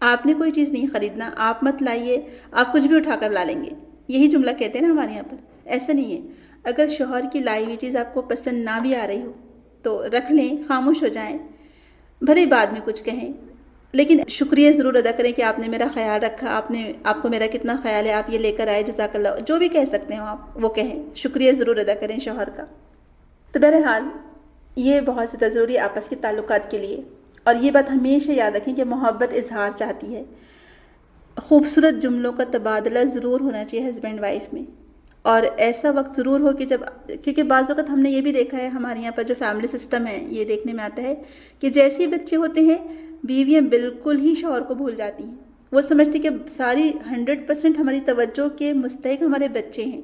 آپ نے کوئی چیز نہیں خریدنا، آپ مت لائیے، آپ کچھ بھی اٹھا کر لا لیں گے، یہی جملہ کہتے ہیں نا ہمارے یہاں پر. ایسا نہیں ہے. اگر شوہر کی لائی ہوئی چیز آپ کو پسند نہ بھی آ رہی ہو تو رکھ لیں، خاموش ہو جائیں، بھلے بعد میں کچھ کہیں، لیکن شکریہ ضرور ادا کریں کہ آپ نے میرا خیال رکھا، آپ کو میرا کتنا خیال ہے، آپ یہ لے کر آئے، جزاک اللہ، جو بھی کہہ سکتے ہو آپ وہ کہیں. شکریہ ضرور ادا کریں شوہر کا. تو بہرحال یہ بہت زیادہ ضروری ہے آپس کے تعلقات کے لیے. اور یہ بات ہمیشہ یاد رکھیں کہ محبت اظہار چاہتی ہے. خوبصورت جملوں کا تبادلہ ضرور ہونا چاہیے ہسبینڈ وائف میں. اور ایسا وقت ضرور ہو کہ جب، کیونکہ بعض وقت ہم نے یہ بھی دیکھا ہے ہمارے یہاں پر جو فیملی سسٹم ہے، یہ دیکھنے میں آتا ہے کہ جیسے ہی بچے ہوتے ہیں بیویاں بالکل ہی شوہر کو بھول جاتی ہیں. وہ سمجھتی کہ ساری 100% ہماری توجہ کے مستحق ہمارے بچے ہیں.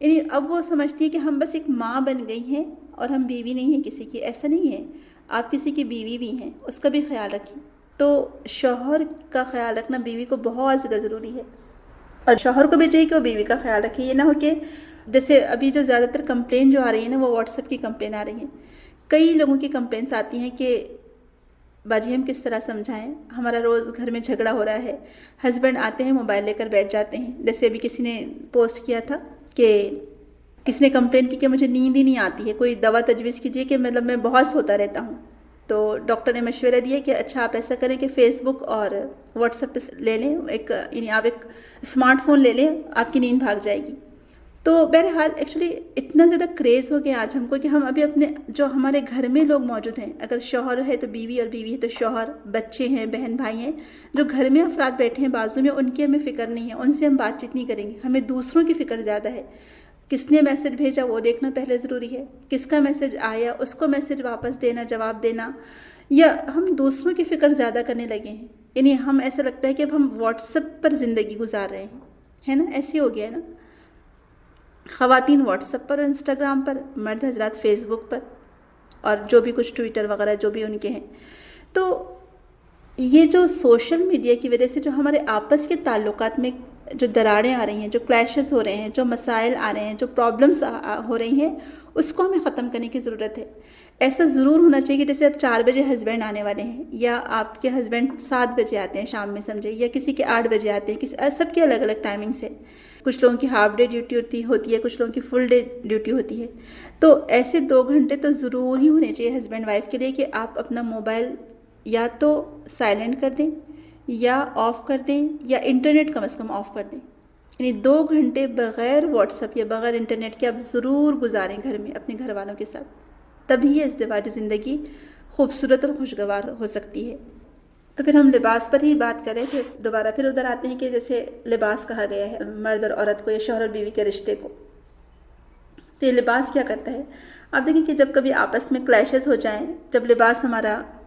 یعنی اب وہ سمجھتی ہے کہ ہم بس ایک ماں بن گئی ہیں اور ہم بیوی نہیں ہیں کسی کی. ایسا نہیں ہے، آپ کسی کی بیوی بھی ہیں، اس کا بھی خیال رکھیں. تو شوہر کا خیال رکھنا بیوی کو بہت زیادہ ضروری ہے، اور شوہر کو بھی چاہیے کہ وہ بیوی کا خیال رکھے. یہ نہ ہو کہ جیسے ابھی جو زیادہ تر کمپلین جو آ رہی ہیں نا، وہ واٹس ایپ کی کمپلین آ رہی ہیں. کئی لوگوں کی کمپلینس آتی ہیں کہ باجی ہم کس طرح سمجھائیں، ہمارا روز گھر میں جھگڑا ہو رہا ہے، ہسبینڈ آتے ہیں موبائل لے کر بیٹھ جاتے ہیں. جیسے ابھی کسی نے پوسٹ کیا تھا کہ کسی نے کمپلین کی کہ مجھے نیند ہی نہیں آتی ہے، کوئی دوا تجویز کیجیے کہ مطلب میں بہت سوتا رہتا ہوں. تو ڈاکٹر نے مشورہ دیا کہ اچھا آپ ایسا کریں کہ فیس بک اور واٹس ایپ پہ لے لیں، یعنی آپ ایک اسمارٹ فون لے لیں، آپ کی نیند بھاگ جائے گی. تو بہرحال ایکچولی اتنا زیادہ کریز ہو گیا آج ہم کو کہ ہم ابھی اپنے جو ہمارے گھر میں لوگ موجود ہیں، اگر شوہر ہے تو بیوی، اور بیوی ہے تو شوہر، بچے ہیں، بہن بھائی ہیں، جو گھر میں افراد بیٹھے ہیں بازو میں، ان کی ہمیں فکر نہیں ہے، ان سے ہم بات چیت نہیں کریں گے. ہمیں دوسروں کی فکر زیادہ ہے. کس نے میسج بھیجا وہ دیکھنا پہلے ضروری ہے، کس کا میسج آیا اس کو میسج واپس دینا، جواب دینا. یا ہم دوسروں کی فکر زیادہ کرنے لگے ہیں. یعنی ہم ایسا لگتا ہے کہ اب ہم واٹس ایپ پر زندگی گزار رہے ہیں، ہے نا؟ ایسے ہو گیا ہے نا. خواتین واٹس ایپ پر اور انسٹاگرام پر، مرد حضرات فیس بک پر، اور جو بھی کچھ ٹویٹر وغیرہ جو بھی ان کے ہیں. تو یہ جو سوشل میڈیا کی وجہ سے جو ہمارے آپس کے تعلقات میں جو دراڑیں آ رہی ہیں، جو کلیشز ہو رہے ہیں، جو مسائل آ رہے ہیں، جو پرابلمس ہو رہی ہیں، اس کو ہمیں ختم کرنے کی ضرورت ہے. ایسا ضرور ہونا چاہیے کہ جیسے اب 4 بجے ہسبینڈ آنے والے ہیں، یا آپ کے ہسبینڈ 7 بجے آتے ہیں شام میں سمجھے، یا کسی کے 8 بجے آتے ہیں، سب کے الگ الگ ٹائمنگس ہے. کچھ لوگوں کی ہاف ڈے ڈیوٹی ہوتی ہے، کچھ لوگوں کی فل ڈے ڈیوٹی ہوتی ہے. تو ایسے 2 گھنٹے تو ضرور ہی ہونے چاہیے ہسبینڈ وائف کے لیے کہ آپ اپنا موبائل یا تو سائلنٹ کر دیں، یا آف کر دیں، یا internet come is come of کر دیں. یعنی 2 گھنٹے بغیر واٹس ایپ یا بغیر انٹرنیٹ کے آپ ضرور گزاریں گھر میں اپنے گھر والوں کے ساتھ. تبھی یہ ازدواجی زندگی خوبصورت اور خوشگوار ہو سکتی ہے. تو پھر ہم لباس پر ہی بات کریں، پھر دوبارہ پھر ادھر آتے ہیں کہ جیسے لباس کہا گیا ہے مرد اور عورت کو، یا شوہر اور بیوی کے رشتے کو. تو یہ لباس کیا کرتا ہے؟ آپ دیکھیں کہ جب کبھی آپس میں کلیشز ہو جائیں، جب لباس ہمارا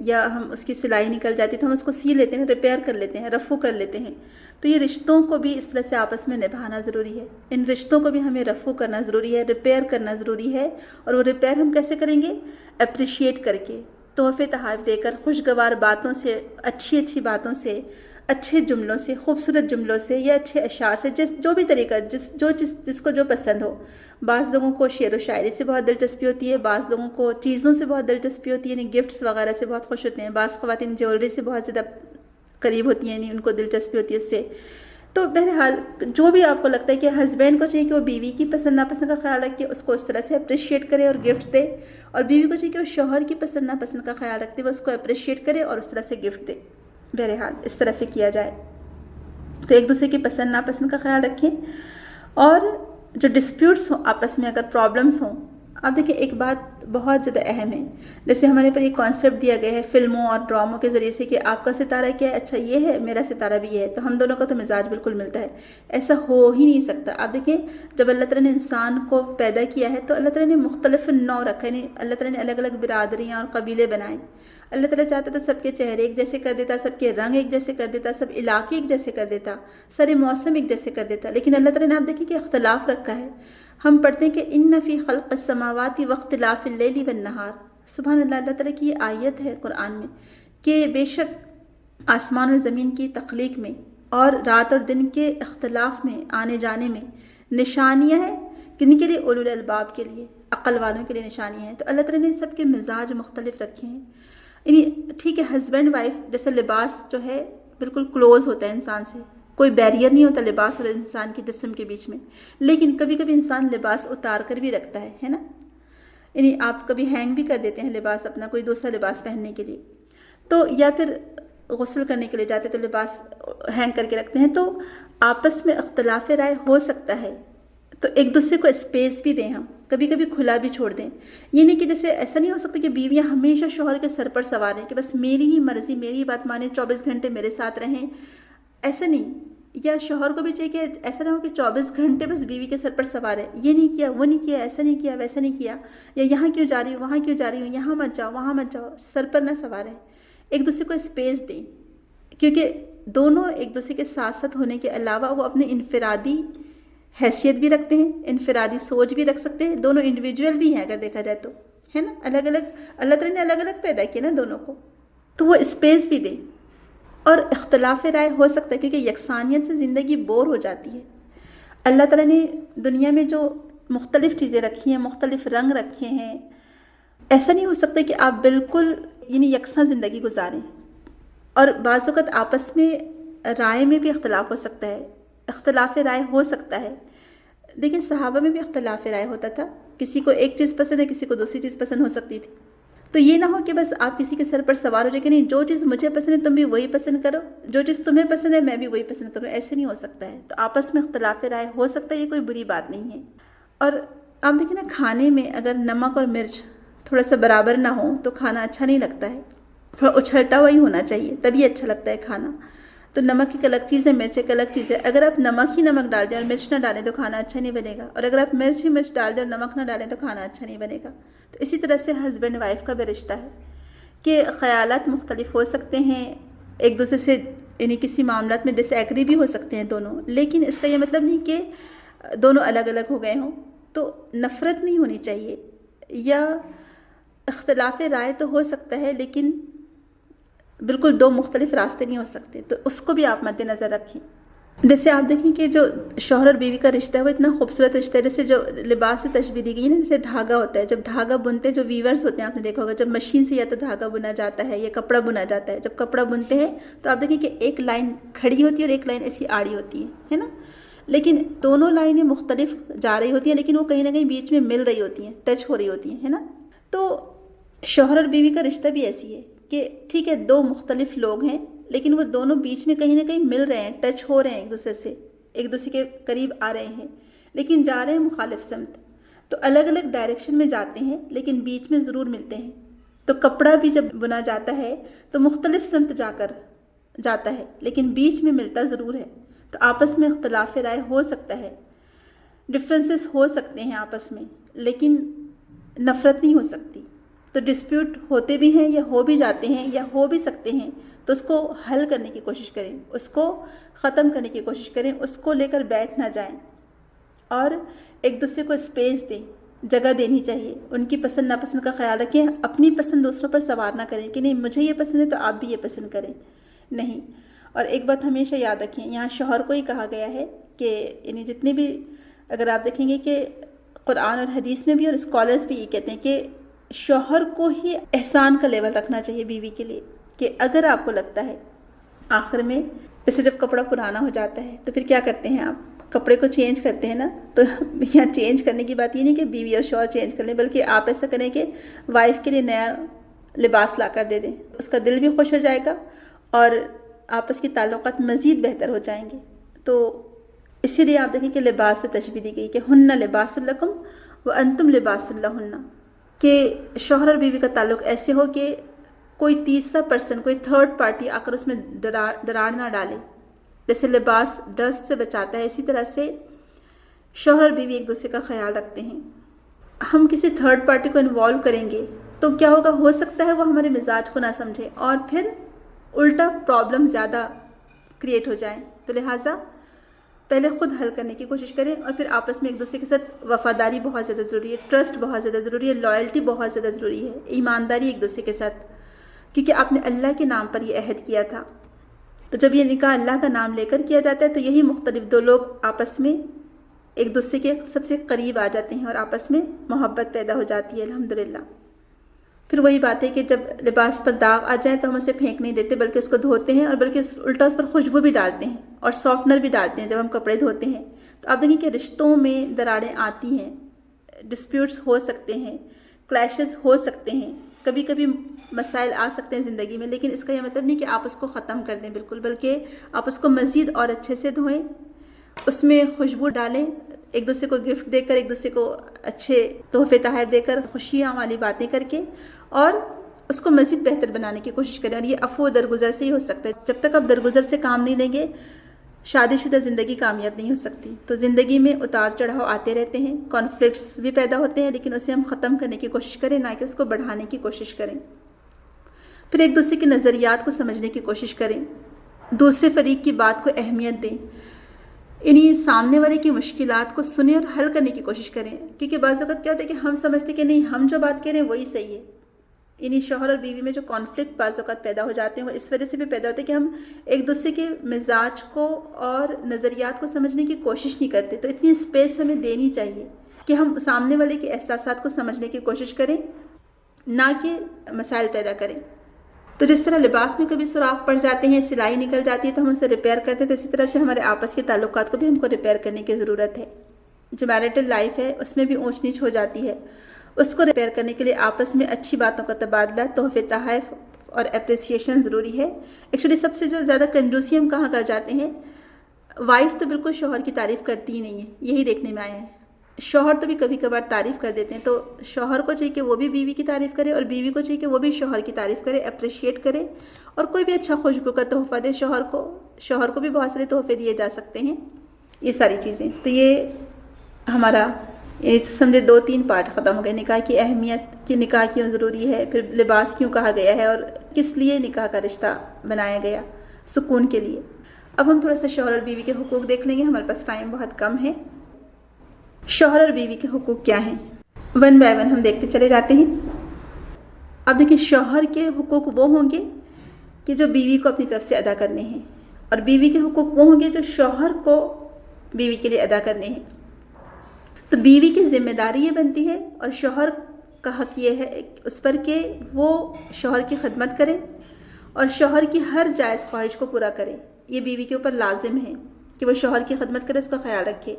یا ہم اس کی سلائی نکل جاتی ہے تو ہم اس کو سی لیتے ہیں، ریپیئر کر لیتے ہیں، رفو کر لیتے ہیں. تو یہ رشتوں کو بھی اس طرح سے آپس میں نبھانا ضروری ہے. ان رشتوں کو بھی ہمیں رفو کرنا ضروری ہے، ریپیئر کرنا ضروری ہے. اور وہ ریپیئر ہم کیسے کریں گے؟ اپریشیٹ کر کے، تحفے تحائف دے کر، خوشگوار باتوں سے، اچھی اچھی باتوں سے، اچھے جملوں سے، خوبصورت جملوں سے یا اچھے اشعار سے، جو بھی طریقہ جس کو جو پسند ہو. بعض لوگوں کو شعر و شاعری سے بہت دلچسپی ہوتی ہے، بعض لوگوں کو چیزوں سے بہت دلچسپی ہوتی ہے، یعنی گفٹس وغیرہ سے بہت خوش ہوتے ہیں. بعض خواتین جیولری سے بہت زیادہ قریب ہوتی ہیں، یعنی ان کو دلچسپی ہوتی ہے اس سے. تو بہرحال جو بھی آپ کو لگتا ہے کہ ہسبینڈ کو چاہیے کہ وہ بیوی کی پسند ناپسند کا خیال رکھے، اس کو اس طرح سے اپریشیٹ کرے اور گفٹ دے، اور بیوی کو چاہیے کہ وہ شوہر کی پسند ناپسند کا خیال رکھتے ہوئے اس کو اپریشیٹ کرے اور اس طرح سے گفٹ دے. بہرحال اس طرح سے کیا جائے. تو ایک دوسرے کی پسند ناپسند کا خیال رکھیں. اور جو ڈسپیوٹس ہوں آپس میں، اگر پرابلمس ہوں، اب دیکھیں ایک بات بہت زیادہ اہم ہے. جیسے ہمارے پر یہ کانسیپٹ دیا گیا ہے فلموں اور ڈراموں کے ذریعے سے کہ آپ کا ستارہ کیا ہے، اچھا یہ ہے، میرا ستارہ بھی یہ ہے، تو ہم دونوں کا تو مزاج بالکل ملتا ہے. ایسا ہو ہی نہیں سکتا. آپ دیکھیں جب اللہ تعالیٰ نے انسان کو پیدا کیا ہے تو اللہ تعالیٰ نے مختلف نوع رکھا ہے، یعنی اللہ تعالیٰ نے الگ الگ برادریاں اور قبیلے بنائے. اللہ تعالیٰ چاہتا تو سب کے چہرے ایک جیسے کر دیتا، سب کے رنگ ایک جیسے کر دیتا، سب علاقے ایک جیسے کر دیتا، سارے موسم ایک جیسے کر دیتا. لیکن اللہ تعالیٰ نے آپ دیکھیں کہ اختلاف رکھا ہے. ہم پڑھتے ہیں کہ ان فی خلق السماوات واختلاف اللیل والنہار. سبحان اللہ، اللہ تعالیٰ کی یہ آیت ہے قرآن میں کہ بے شک آسمان اور زمین کی تخلیق میں اور رات اور دن کے اختلاف میں، آنے جانے میں نشانیاں ہیں. کن کے لیے؟ اولو الالباب کے لیے، عقل والوں کے لیے نشانیاں ہیں. تو اللہ تعالیٰ نے سب کے مزاج مختلف رکھے ہیں. یعنی ٹھیک ہے ہسبینڈ وائف جیسے لباس جو ہے بالکل کلوز ہوتا ہے انسان سے، کوئی بیریئر نہیں ہوتا لباس اور انسان کے جسم کے بیچ میں. لیکن کبھی کبھی انسان لباس اتار کر بھی رکھتا ہے نا. یعنی آپ کبھی ہینگ بھی کر دیتے ہیں لباس اپنا، کوئی دوسرا لباس پہننے کے لیے، تو یا پھر غسل کرنے کے لیے جاتے تو لباس ہینگ کر کے رکھتے ہیں. تو آپس میں اختلاف رائے ہو سکتا ہے، تو ایک دوسرے کو اسپیس بھی دیں. ہم کبھی کبھی کھلا بھی چھوڑ دیں. یہ نہیں کہ جیسے ایسا نہیں ہو سکتا کہ بیویاں ہمیشہ شوہر کے سر پر سوار ہیں کہ بس میری ہی مرضی، میری ہی بات مانیں، 24 گھنٹے میرے ساتھ رہیں. ایسا نہیں. یا شوہر کو بھی چاہیے کہ ایسا نہ ہو کہ 24 گھنٹے بس بیوی کے سر پر سوار ہے، یہ نہیں کیا، وہ نہیں کیا، ایسا نہیں کیا، ویسا نہیں کیا، یا یہاں کیوں جا رہی ہوں، وہاں کیوں جا رہی ہوں، یہاں مت جاؤ، وہاں مت جاؤ. سر پر نہ سوار ہے. ایک دوسرے کو اسپیس دیں، کیونکہ دونوں ایک دوسرے کے ساتھ ساتھ ہونے کے علاوہ وہ اپنے انفرادی حیثیت بھی رکھتے ہیں، انفرادی سوچ بھی رکھ سکتے ہیں. دونوں انڈیویجول بھی ہیں اگر دیکھا جائے تو، ہے نا. الگ الگ اللہ تعالیٰ نے الگ الگ پیدا کیا نا دونوں کو، تو وہ اسپیس بھی دیں. اور اختلاف رائے ہو سکتا ہے کیونکہ یکسانیت سے زندگی بور ہو جاتی ہے. اللہ تعالیٰ نے دنیا میں جو مختلف چیزیں رکھی ہیں، مختلف رنگ رکھے ہیں، ایسا نہیں ہو سکتا کہ آپ بالکل یعنی یکساں زندگی گزاریں. اور بعض اوقات آپس میں رائے میں بھی اختلاف ہو سکتا ہے، اختلاف رائے ہو سکتا ہے. دیکھیں صحابہ میں بھی اختلاف رائے ہوتا تھا، کسی کو ایک چیز پسند ہے، کسی کو دوسری چیز پسند ہو سکتی تھی. تو یہ نہ ہو کہ بس آپ کسی کے سر پر سوار ہو جائے کہ نہیں جو چیز مجھے پسند ہے تم بھی وہی پسند کرو، جو چیز تمہیں پسند ہے میں بھی وہی پسند کروں. ایسے نہیں ہو سکتا ہے. تو آپس میں اختلاف رائے ہو سکتا ہے، یہ کوئی بری بات نہیں ہے. اور آپ دیکھیں نا کھانے میں اگر نمک اور مرچ تھوڑا سا برابر نہ ہو تو کھانا اچھا نہیں لگتا ہے. تھوڑا اچھلتا ہوا ہی ہونا چاہیے تبھی اچھا لگتا ہے کھانا. تو نمک ایک الگ چیز ہے، مرچ ایک الگ چیز ہے. اگر آپ نمک ہی نمک ڈال دیں اور مرچ نہ ڈالیں تو کھانا اچھا نہیں بنے گا، اور اگر آپ مرچ ہی مرچ ڈال دیں اور نمک نہ ڈالیں تو کھانا اچھا نہیں بنے گا. تو اسی طرح سے ہسبینڈ وائف کا بھی رشتہ ہے کہ خیالات مختلف ہو سکتے ہیں ایک دوسرے سے، یعنی کسی معاملات میں ڈس ایگری بھی ہو سکتے ہیں دونوں، لیکن اس کا یہ مطلب نہیں کہ دونوں الگ الگ ہو گئے ہوں. تو نفرت نہیں ہونی چاہیے، یا اختلاف رائے تو ہو سکتا ہے لیکن بالکل دو مختلف راستے نہیں ہو سکتے. تو اس کو بھی آپ مد نظر رکھیں. جیسے آپ دیکھیں کہ جو شوہر اور بیوی کا رشتہ ہے وہ اتنا خوبصورت رشتہ ہے. جیسے جو لباس سے تشبیہ دی گئی ہے نا، جیسے دھاگا ہوتا ہے، جب دھاگا بنتے جو ویورز ہوتے ہیں آپ نے دیکھا ہوگا، جب مشین سے یا تو دھاگا بنا جاتا ہے یا کپڑا بنا جاتا ہے، جب کپڑا بنتے ہیں تو آپ دیکھیں کہ ایک لائن کھڑی ہوتی ہے اور ایک لائن ایسی آڑی ہوتی ہے نا. لیکن دونوں لائنیں مختلف جا رہی ہوتی ہیں لیکن وہ کہیں نہ کہیں بیچ میں مل رہی ہوتی ہیں، ٹچ ہو رہی ہوتی ہیں، ہے نا. تو شوہر اور بیوی کا رشتہ بھی ایسی ہے کہ ٹھیک ہے دو مختلف لوگ ہیں لیکن وہ دونوں بیچ میں کہیں نہ کہیں مل رہے ہیں، ٹچ ہو رہے ہیں ایک دوسرے سے، ایک دوسرے کے قریب آ رہے ہیں، لیکن جا رہے ہیں مخالف سمت. تو الگ الگ ڈائریکشن میں جاتے ہیں لیکن بیچ میں ضرور ملتے ہیں. تو کپڑا بھی جب بنا جاتا ہے تو مختلف سمت جا کر جاتا ہے لیکن بیچ میں ملتا ضرور ہے. تو آپس میں اختلاف رائے ہو سکتا ہے، ڈفرینسز ہو سکتے ہیں آپس میں، لیکن نفرت نہیں ہو سکتی. تو ڈسپیوٹ ہوتے بھی ہیں یا ہو بھی جاتے ہیں یا ہو بھی سکتے ہیں، تو اس کو حل کرنے کی کوشش کریں، اس کو ختم کرنے کی کوشش کریں، اس کو لے کر بیٹھ نہ جائیں، اور ایک دوسرے کو اسپیس دیں، جگہ دینی چاہیے، ان کی پسند ناپسند کا خیال رکھیں، اپنی پسند دوسروں پر سوار نہ کریں کہ نہیں مجھے یہ پسند ہے تو آپ بھی یہ پسند کریں، نہیں۔ اور ایک بات ہمیشہ یاد رکھیں، یہاں شوہر کو ہی کہا گیا ہے کہ یعنی جتنے بھی، اگر آپ دیکھیں گے کہ قرآن اور حدیث میں بھی اور اسکالرز بھی یہ کہتے ہیں کہ شوہر کو ہی احسان کا لیول رکھنا چاہیے بیوی کے لیے، کہ اگر آپ کو لگتا ہے آخر میں جیسے جب کپڑا پرانا ہو جاتا ہے تو پھر کیا کرتے ہیں آپ، کپڑے کو چینج کرتے ہیں نا، تو یہاں چینج کرنے کی بات یہ نہیں کہ بیوی اور شوہر چینج کر لیں، بلکہ آپ ایسا کریں کہ وائف کے لیے نیا لباس لا کر دے دیں، اس کا دل بھی خوش ہو جائے گا اور آپس کی تعلقات مزید بہتر ہو جائیں گے۔ تو اسی لیے آپ دیکھیں کہ لباس سے تشبیہ دی گئی کہ ہن لباس لکم وانتم لباس لہن، کہ شوہر اور بیوی کا تعلق ایسے ہو کہ کوئی تیسرا پرسن، کوئی تھرڈ پارٹی آ کر اس میں دراڑ نہ ڈالے۔ جیسے لباس ڈسٹ سے بچاتا ہے، اسی طرح سے شوہر اور بیوی ایک دوسرے کا خیال رکھتے ہیں۔ ہم کسی تھرڈ پارٹی کو انوالو کریں گے تو کیا ہوگا، ہو سکتا ہے وہ ہمارے مزاج کو نہ سمجھے اور پھر الٹا پرابلم زیادہ کریٹ ہو جائیں۔ تو لہٰذا پہلے خود حل کرنے کی کوشش کریں، اور پھر آپس میں ایک دوسرے کے ساتھ وفاداری بہت زیادہ ضروری ہے، ٹرسٹ بہت زیادہ ضروری ہے، لائلٹی بہت زیادہ ضروری ہے، ایمانداری ایک دوسرے کے ساتھ، کیونکہ آپ نے اللہ کے نام پر یہ عہد کیا تھا۔ تو جب یہ نکاح اللہ کا نام لے کر کیا جاتا ہے تو یہی مختلف دو لوگ آپس میں ایک دوسرے کے سب سے قریب آ جاتے ہیں اور آپس میں محبت پیدا ہو جاتی ہے الحمدللہ۔ پھر وہی بات ہے کہ جب لباس پر داغ آ جائے تو ہم اسے پھینک نہیں دیتے بلکہ اس کو دھوتے ہیں، اور بلکہ الٹا اس پر خوشبو بھی ڈالتے ہیں اور سافٹنر بھی ڈالتے ہیں جب ہم کپڑے دھوتے ہیں۔ تو آپ دیکھیں کہ رشتوں میں دراڑیں آتی ہیں، ڈسپیوٹس ہو سکتے ہیں، کلیشز ہو سکتے ہیں، کبھی کبھی مسائل آ سکتے ہیں زندگی میں، لیکن اس کا یہ مطلب نہیں کہ آپ اس کو ختم کر دیں بالکل، بلکہ آپ اس کو مزید اور اچھے سے دھوئیں، اس میں خوشبو ڈالیں، ایک دوسرے کو گفٹ دے کر، ایک دوسرے کو اچھے تحفے تحائف دے کر، خوشیاں والی باتیں کر کے، اور اس کو مزید بہتر بنانے کی کوشش کریں۔ اور یہ عفو درگزر سے ہی ہو سکتا ہے، جب تک آپ درگزر سے کام نہیں لیں گے شادی شدہ زندگی کامیاب نہیں ہو سکتی۔ تو زندگی میں اتار چڑھاؤ آتے رہتے ہیں، کانفلکٹس بھی پیدا ہوتے ہیں، لیکن اسے ہم ختم کرنے کی کوشش کریں، نہ کہ اس کو بڑھانے کی کوشش کریں۔ پھر ایک دوسرے کے نظریات کو سمجھنے کی کوشش کریں، دوسرے فریق کی بات کو اہمیت دیں، انہیں سامنے والے کی مشکلات کو سنیں اور حل کرنے کی کوشش کریں، کیونکہ بعض اوقات کیا ہوتا ہے کہ ہم سمجھتے کہ نہیں ہم جو بات کہہ رہے ہیں وہی صحیح ہے۔ انہیں شوہر اور بیوی میں جو کانفلکٹ بعض اوقات پیدا ہو جاتے ہیں وہ اس وجہ سے بھی پیدا ہوتے ہیں کہ ہم ایک دوسرے کے مزاج کو اور نظریات کو سمجھنے کی کوشش نہیں کرتے۔ تو اتنی اسپیس ہمیں دینی چاہیے کہ ہم سامنے والے کے احساسات کو سمجھنے کی کوشش کریں، نہ کہ مسائل پیدا کریں۔ تو جس طرح لباس میں کبھی سراخ پڑ جاتے ہیں، سلائی نکل جاتی ہے تو ہم اسے ریپیئر کرتے ہیں، تو اسی طرح سے ہمارے آپس کے تعلقات کو بھی ہم کو ریپیئر کرنے کی ضرورت ہے۔ جو میرٹل لائف ہے اس میں بھی اونچ نیچ ہو جاتی ہے، اس کو ریپیئر کرنے کے لیے آپس میں اچھی باتوں کا تبادلہ، تحفے تحائف اور اپریسیشن ضروری ہے۔ ایکچولی سب سے جو زیادہ کنجوسی ہم کہاں کر جاتے ہیں، وائف تو بالکل شوہر کی تعریف کرتی ہی نہیں ہے، یہی دیکھنے میں آیا ہے۔ شوہر تو بھی کبھی کبھار تعریف کر دیتے ہیں، تو شوہر کو چاہیے کہ وہ بھی بیوی کی تعریف کرے، اور بیوی کو چاہیے کہ وہ بھی شوہر کی تعریف کرے، اپریشیٹ کرے، اور کوئی بھی اچھا خوشبو کا تحفہ دے شوہر کو۔ شوہر کو بھی بہت سارے تحفے دیے جا سکتے ہیں، یہ ساری چیزیں۔ تو یہ ہمارا سمجھے 2-3 پارٹ ختم ہو گئے، نکاح کی اہمیت، کہ نکاح کیوں ضروری ہے، پھر لباس کیوں کہا گیا ہے، اور کس لیے نکاح کا رشتہ بنایا گیا، سکون کے لیے۔ اب ہم تھوڑا سا شوہر اور بیوی کے حقوق دیکھ لیں گے، ہمارے پاس ٹائم بہت کم ہے۔ شوہر اور بیوی کے حقوق کیا ہیں، 1 by 1 ہم دیکھتے چلے جاتے ہیں۔ اب دیکھیں شوہر کے حقوق وہ ہوں گے کہ جو بیوی کو اپنی طرف سے ادا کرنے ہیں، اور بیوی کے حقوق وہ ہوں گے جو شوہر کو بیوی کے لیے ادا کرنے ہیں۔ تو بیوی کی ذمہ داری یہ بنتی ہے، اور شوہر کا حق یہ ہے اس پر کہ وہ شوہر کی خدمت کرے اور شوہر کی ہر جائز خواہش کو پورا کرے۔ یہ بیوی کے اوپر لازم ہے کہ وہ شوہر کی خدمت کرے، اس کا خیال رکھے۔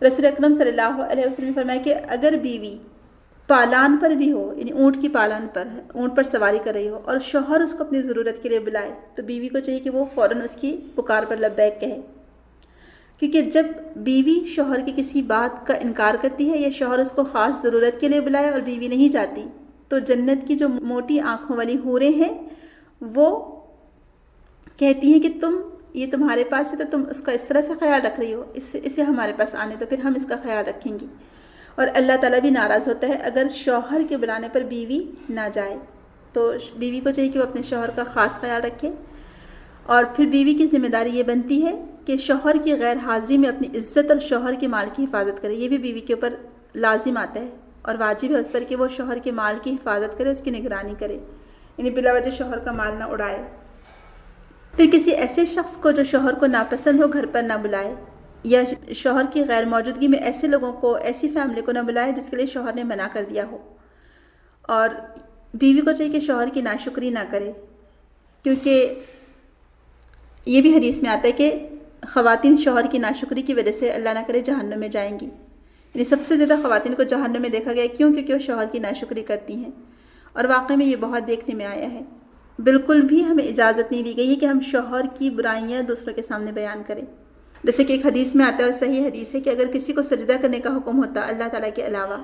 رسول اکرم صلی اللہ علیہ وسلم نے فرمایا کہ اگر بیوی پالان پر بھی ہو، یعنی اونٹ کی پالان پر ہے، اونٹ پر سواری کر رہی ہو، اور شوہر اس کو اپنی ضرورت کے لیے بلائے، تو بیوی کو چاہیے کہ وہ فوراً اس کی پکار پر لبیک کہے، کیونکہ جب بیوی شوہر کی کسی بات کا انکار کرتی ہے یا شوہر اس کو خاص ضرورت کے لیے بلائے اور بیوی نہیں چاہتی، تو جنت کی جو موٹی آنکھوں والی حوریں ہیں وہ کہتی ہیں کہ یہ تمہارے پاس ہے تو تم اس کا اس طرح سے خیال رکھ رہی ہو، اسے ہمارے پاس آنے تو پھر ہم اس کا خیال رکھیں گی۔ اور اللہ تعالیٰ بھی ناراض ہوتا ہے اگر شوہر کے بلانے پر بیوی نہ جائے. تو بیوی کو چاہیے کہ وہ اپنے شوہر کا خاص خیال رکھے. اور پھر بیوی کی ذمہ داری یہ بنتی ہے کہ شوہر کی غیر حاضری میں اپنی عزت اور شوہر کے مال کی حفاظت کرے. یہ بھی بیوی کے اوپر لازم آتا ہے اور واجب ہے اس پر کہ وہ شوہر کے مال کی حفاظت کرے، اس کی نگرانی کرے، یعنی بلا وجہ شوہر کا مال نہ اڑائے. پھر کسی ایسے شخص کو جو شوہر کو ناپسند ہو گھر پر نہ بلائے، یا شوہر کی غیر موجودگی میں ایسے لوگوں کو، ایسی فیملی کو نہ بلائے جس کے لیے شوہر نے منع کر دیا ہو. اور بیوی کو چاہیے کہ شوہر کی ناشکری نہ کرے، کیونکہ یہ بھی حدیث میں آتا ہے کہ خواتین شوہر کی ناشکری کی وجہ سے اللہ نہ کرے جہنم میں جائیں گی. یعنی سب سے زیادہ خواتین کو جہنم میں دیکھا گیا. کیوں؟ کیونکہ وہ شوہر کی ناشکری کرتی ہیں. اور واقعی میں یہ بہت دیکھنے میں آیا ہے. بالکل بھی ہمیں اجازت نہیں دی گئی ہے کہ ہم شوہر کی برائیاں دوسروں کے سامنے بیان کریں. جیسے کہ ایک حدیث میں آتا ہے اور صحیح حدیث ہے کہ اگر کسی کو سجدہ کرنے کا حکم ہوتا اللہ تعالیٰ کے علاوہ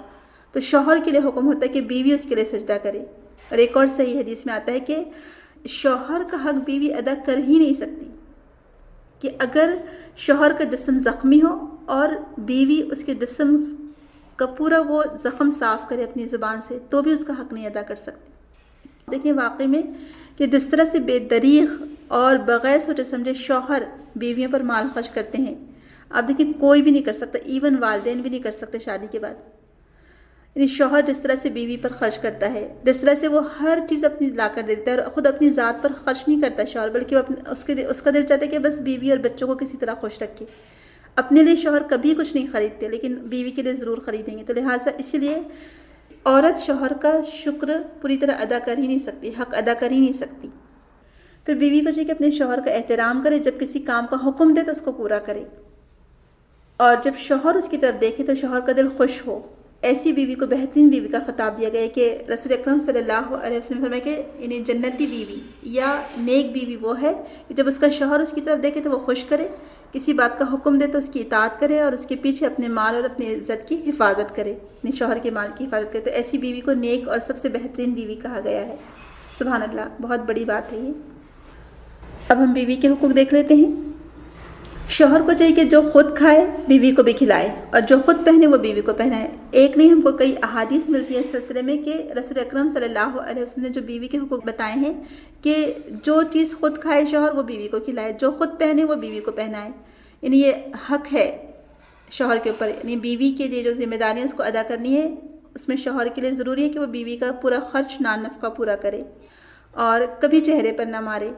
تو شوہر کے لیے حکم ہوتا ہے کہ بیوی اس کے لیے سجدہ کرے. اور ایک اور صحیح حدیث میں آتا ہے کہ شوہر کا حق بیوی ادا کر ہی نہیں سکتی، کہ اگر شوہر کا جسم زخمی ہو اور بیوی اس کے جسم کا پورا وہ زخم صاف کرے اپنی زبان سے تو بھی اس کا حق نہیں ادا کر سکتی. دیکھیں واقعی میں کہ جس طرح سے بے دریغ اور بغیر سوچے سمجھے شوہر بیویوں پر مال خرچ کرتے ہیں، آپ دیکھیں کوئی بھی نہیں کر سکتا، ایون والدین بھی نہیں کر سکتے شادی کے بعد. یعنی شوہر جس طرح سے بیوی پر خرچ کرتا ہے، جس طرح سے وہ ہر چیز اپنی لا کر دیتا ہے اور خود اپنی ذات پر خرچ نہیں کرتا شوہر، بلکہ وہ اس کا دل چاہتا ہے کہ بس بیوی اور بچوں کو کسی طرح خوش رکھے. اپنے لیے شوہر کبھی کچھ نہیں خریدتے لیکن بیوی کے لیے ضرور خریدیں گے. تو لہٰذا اسی لیے عورت شوہر کا شکر پوری طرح ادا کر ہی نہیں سکتی، حق ادا کر ہی نہیں سکتی. پھر بیوی کو چاہیے کہ اپنے شوہر کا احترام کرے، جب کسی کام کا حکم دے تو اس کو پورا کرے، اور جب شوہر اس کی طرف دیکھے تو شوہر کا دل خوش ہو. ایسی بیوی کو بہترین بیوی کا خطاب دیا گیا ہے کہ رسول اکرم صلی اللہ علیہ وسلم فرمائے کہ یعنی جنتی بیوی یا نیک بیوی وہ ہے کہ جب اس کا شوہر اس کی طرف دیکھے تو وہ خوش کرے، کسی بات کا حکم دے تو اس کی اطاعت کرے اور اس کے پیچھے اپنے مال اور اپنی عزت کی حفاظت کرے، یعنی شوہر کے مال کی حفاظت کرے. تو ایسی بیوی کو نیک اور سب سے بہترین بیوی کہا گیا ہے. سبحان اللہ، بہت بڑی بات ہے یہ. اب ہم بیوی کے حقوق دیکھ لیتے ہیں. شوہر کو چاہیے کہ جو خود کھائے بیوی کو بھی کھلائے اور جو خود پہنے وہ بیوی کو پہنائے. ایک نہیں، ہم کو کئی احادیث ملتی ہیں اس سلسلے میں کہ رسول اکرم صلی اللہ علیہ وسلم نے جو بیوی کے حقوق بتائے ہیں کہ جو چیز خود کھائے شوہر وہ بیوی کو کھلائے، جو خود پہنے وہ بیوی کو پہنائے. یعنی یہ حق ہے شوہر کے اوپر، یعنی بیوی کے لیے جو ذمہ داریاں اس کو ادا کرنی ہے، اس میں شوہر کے لیے ضروری ہے کہ وہ بیوی کا پورا خرچ نان نفقہ پورا کرے اور کبھی چہرے پر نہ مارے.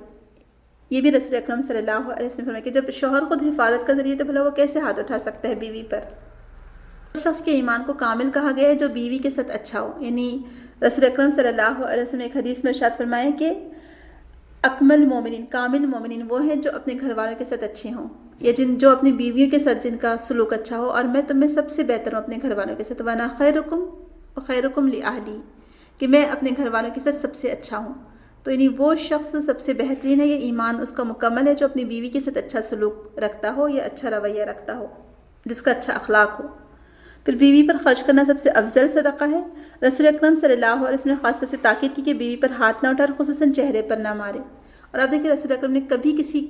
یہ بھی رسول اکرم صلی اللہ علیہ وسلم فرمائے کہ جب شوہر خود حفاظت کا ذریعہ تو بھلا وہ کیسے ہاتھ اٹھا سکتا ہے بیوی پر. اس شخص کے ایمان کو کامل کہا گیا ہے جو بیوی کے ساتھ اچھا ہو. یعنی رسول اکرم صلی اللہ علیہ وسلم ایک حدیث میں ارشاد فرمائے کہ اکمل مومنین، کامل مومنین وہ ہیں جو اپنے گھر والوں کے ساتھ اچھے ہوں، یا جو اپنی بیویوں کے ساتھ جن کا سلوک اچھا ہو. اور میں تم میں سب سے بہتر ہوں اپنے گھر والوں کے ساتھ. وانا خیرکم وخیرکم لأہلی، کہ میں اپنے گھر والوں کے ساتھ سب سے اچھا ہوں. تو یعنی وہ شخص سب سے بہترین ہے، یہ ایمان اس کا مکمل ہے جو اپنی بیوی کے ساتھ اچھا سلوک رکھتا ہو یا اچھا رویہ رکھتا ہو، جس کا اچھا اخلاق ہو. پھر بیوی پر خرچ کرنا سب سے افضل صدقہ ہے. رسول اکرم صلی اللہ علیہ وسلم نے خاص طور سے تاکید کی کہ بیوی پر ہاتھ نہ اٹھائے، خصوصاً چہرے پر نہ مارے. اور آپ دیکھیں رسول اکرم نے کبھی کسی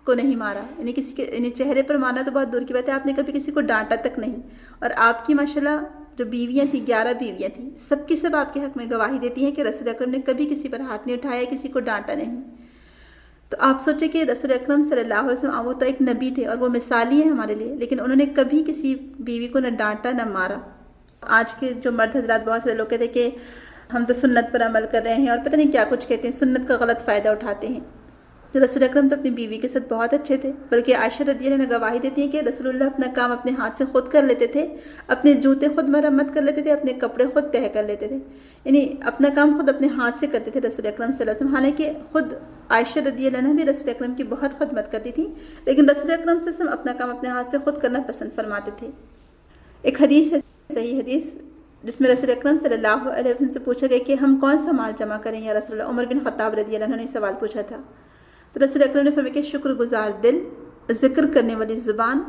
کو نہیں مارا، یعنی کسی کے یعنی چہرے پر مارنا تو بہت دور کی بات ہے، آپ نے کبھی کسی کو ڈانٹا تک نہیں. اور آپ کی ماشاءاللہ جو بیویاں تھیں 11 بیویاں تھیں، سب کی سب آپ کے حق میں گواہی دیتی ہیں کہ رسول اکرم نے کبھی کسی پر ہاتھ نہیں اٹھایا، کسی کو ڈانٹا نہیں. تو آپ سوچیں کہ رسول اکرم صلی اللہ علیہ وسلم وہ تو ایک نبی تھے اور وہ مثالی ہیں ہمارے لیے، لیکن انہوں نے کبھی کسی بیوی کو نہ ڈانٹا نہ مارا. آج کے جو مرد حضرات بہت سے لوگ کہتے ہیں کہ ہم تو سنت پر عمل کر رہے ہیں اور پتہ نہیں کیا کچھ کہتے ہیں، سنت کا غلط فائدہ اٹھاتے ہیں. تو رسول اکرم تو اپنی بیوی کے ساتھ بہت اچھے تھے، بلکہ عائشہ رضی اللہ عنہا گواہی دیتی ہیں کہ رسول اللہ اپنا کام اپنے ہاتھ سے خود کر لیتے تھے، اپنے جوتے خود مرمت کر لیتے تھے، اپنے کپڑے خود تہہ کر لیتے تھے. یعنی اپنا کام خود اپنے ہاتھ سے کرتے تھے رسول اکرم صلی اللہ علیہ وسلم. حالانکہ خود عائشہ رضی اللہ عنہا بھی رسول اکرم کی بہت خدمت کرتی تھی، لیکن رسول اکرم صلی اللہ علیہ وسلم اپنا کام اپنے ہاتھ سے خود کرنا پسند فرماتے تھے. ایک حدیث ہے، صحیح حدیث، جس میں رسول اکرم صلی اللہ علیہ وسلم سے پوچھا گیا کہ ہم کون سا مال جمع کریں یا رسول اللہ. عمر بن خطاب رضی اللہ عنہ نے سوال پوچھا تھا. تو رسول اکرم نے فرمایا کہ شکر گزار دل، ذکر کرنے والی زبان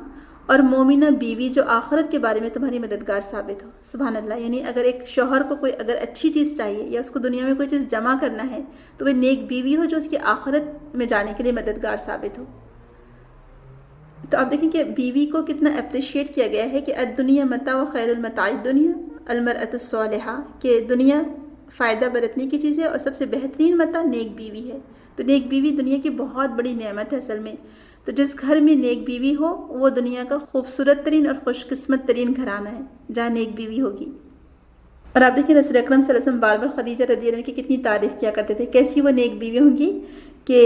اور مومنہ بیوی جو آخرت کے بارے میں تمہاری مددگار ثابت ہو. سبحان اللہ. یعنی اگر ایک شوہر کو کوئی اگر اچھی چیز چاہیے یا اس کو دنیا میں کوئی چیز جمع کرنا ہے تو وہ نیک بیوی ہو جو اس کی آخرت میں جانے کے لیے مددگار ثابت ہو. تو آپ دیکھیں کہ بیوی کو کتنا اپریشیٹ کیا گیا ہے کہ الدنیا متاع و خیر المتاع الدنیا المرأۃ الصالحہ، کہ دنیا فائدہ برتنے کی چیز ہے اور سب سے بہترین متاع نیک بیوی ہے۔ تو نیک بیوی دنیا کی بہت بڑی نعمت ہے اصل میں۔ تو جس گھر میں نیک بیوی ہو وہ دنیا کا خوبصورت ترین اور خوش قسمت ترین گھرانہ ہے جہاں نیک بیوی ہوگی۔ اور آپ دیکھیں رسول اکرم صلی اللہ علیہ وسلم بار بار خدیجہ رضی اللہ عنہ کی کتنی تعریف کیا کرتے تھے، کیسی وہ نیک بیوی ہوں گی کہ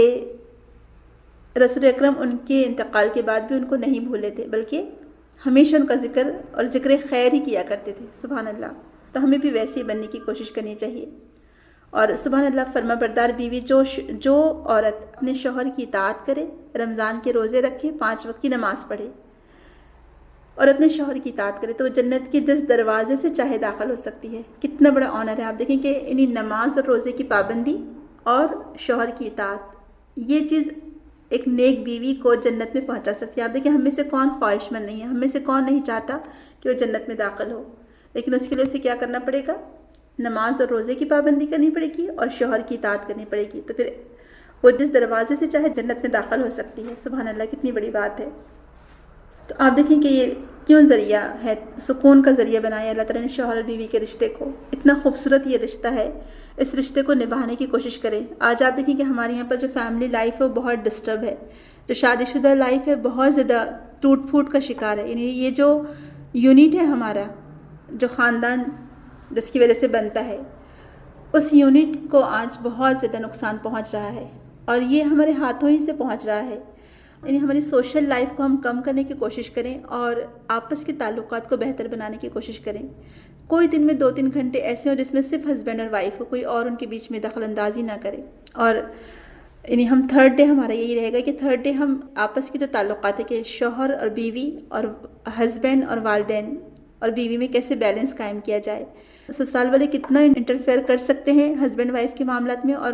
رسول اکرم ان کے انتقال کے بعد بھی ان کو نہیں بھولے تھے، بلکہ ہمیشہ ان کا ذکر اور ذکر خیر ہی کیا کرتے تھے۔ سبحان اللہ۔ تو ہمیں بھی ویسے ہی بننے کی کوشش کرنی چاہیے۔ اور سبحان اللہ، فرما بردار بیوی جو عورت اپنے شوہر کی اطاعت کرے، رمضان کے روزے رکھے، 5 وقت کی نماز پڑھے اور اپنے شوہر کی اطاعت کرے، تو وہ جنت کے جس دروازے سے چاہے داخل ہو سکتی ہے۔ کتنا بڑا آنر ہے۔ آپ دیکھیں کہ انہی نماز اور روزے کی پابندی اور شوہر کی اطاعت، یہ چیز ایک نیک بیوی کو جنت میں پہنچا سکتی ہے۔ آپ دیکھیں ہم میں سے کون خواہش مند نہیں ہے، ہم میں سے کون نہیں چاہتا کہ وہ جنت میں داخل ہو، لیکن اس کے لیے اسے کیا کرنا پڑے گا؟ نماز اور روزے کی پابندی کرنی پڑے گی اور شوہر کی اطاعت کرنی پڑے گی، تو پھر وہ جس دروازے سے چاہے جنت میں داخل ہو سکتی ہے۔ سبحان اللہ، کتنی بڑی بات ہے۔ تو آپ دیکھیں کہ یہ کیوں ذریعہ ہے، سکون کا ذریعہ بنایا اللہ تعالیٰ نے شوہر اور بیوی کے رشتے کو۔ اتنا خوبصورت یہ رشتہ ہے، اس رشتے کو نبھانے کی کوشش کریں۔ آج آپ دیکھیں کہ ہمارے یہاں پر جو فیملی لائف ہے وہ بہت ڈسٹرب ہے، جو شادی شدہ لائف ہے بہت زیادہ ٹوٹ پھوٹ کا شکار ہے۔ یعنی یہ جو یونٹ ہے ہمارا، جو خاندان جس کی وجہ سے بنتا ہے، اس یونٹ کو آج بہت زیادہ نقصان پہنچ رہا ہے، اور یہ ہمارے ہاتھوں ہی سے پہنچ رہا ہے۔ یعنی ہماری سوشل لائف کو ہم کم کرنے کی کوشش کریں اور آپس کے تعلقات کو بہتر بنانے کی کوشش کریں۔ کوئی دن میں 2-3 گھنٹے ایسے ہوں جس میں صرف ہسبینڈ اور وائف ہو، کوئی اور ان کے بیچ میں دخل اندازی نہ کرے۔ اور یعنی ہم تھرڈ ڈے ہمارا یہی رہے گا کہ تھرڈ ڈے ہم آپس کی جو تعلقات ہے کہ شوہر اور بیوی اور ہسبینڈ اور والدین اور بیوی میں کیسے بیلنس قائم کیا جائے۔ سسرال والے کتنا انٹرفیئر کر سکتے ہیں ہسبینڈ وائف کے معاملات میں، اور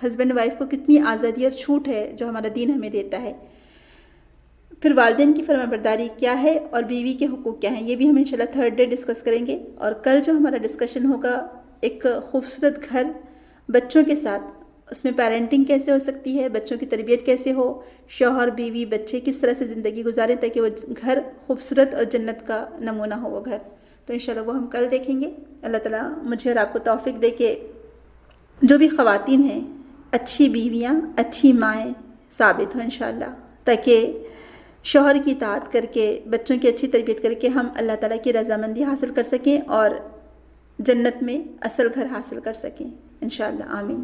ہسبینڈ وائف کو کتنی آزادی اور چھوٹ ہے جو ہمارا دین ہمیں دیتا ہے۔ پھر والدین کی فرما برداری کیا ہے اور بیوی کے حقوق کیا ہیں، یہ بھی ہم انشاءاللہ تھرڈ ڈے ڈسکس کریں گے۔ اور کل جو ہمارا ڈسکشن ہوگا ایک خوبصورت گھر بچوں کے ساتھ، اس میں پیرنٹنگ کیسے ہو سکتی ہے، بچوں کی تربیت کیسے ہو، شوہر بیوی بچے کس طرح سے زندگی گزاریں تاکہ وہ گھر خوبصورت اور جنت کا نمونہ ہو وہ گھر، تو انشاءاللہ وہ ہم کل دیکھیں گے۔ اللہ تعالیٰ مجھے اور آپ کو توفیق دے کہ جو بھی خواتین ہیں اچھی بیویاں، اچھی مائیں ثابت ہوں انشاءاللہ، تاکہ شوہر کی اطاعت کر کے، بچوں کی اچھی تربیت کر کے ہم اللہ تعالیٰ کی رضامندی حاصل کر سکیں اور جنت میں اصل گھر حاصل کر سکیں انشاءاللہ۔ آمین۔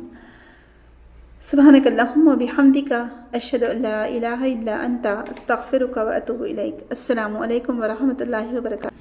سبحانک اللہم و بحمدک، اشہد ان لا الہ الا انت، استغفرک و اتوب الیک۔ السلام علیکم ورحمۃ اللہ وبرکاتہ۔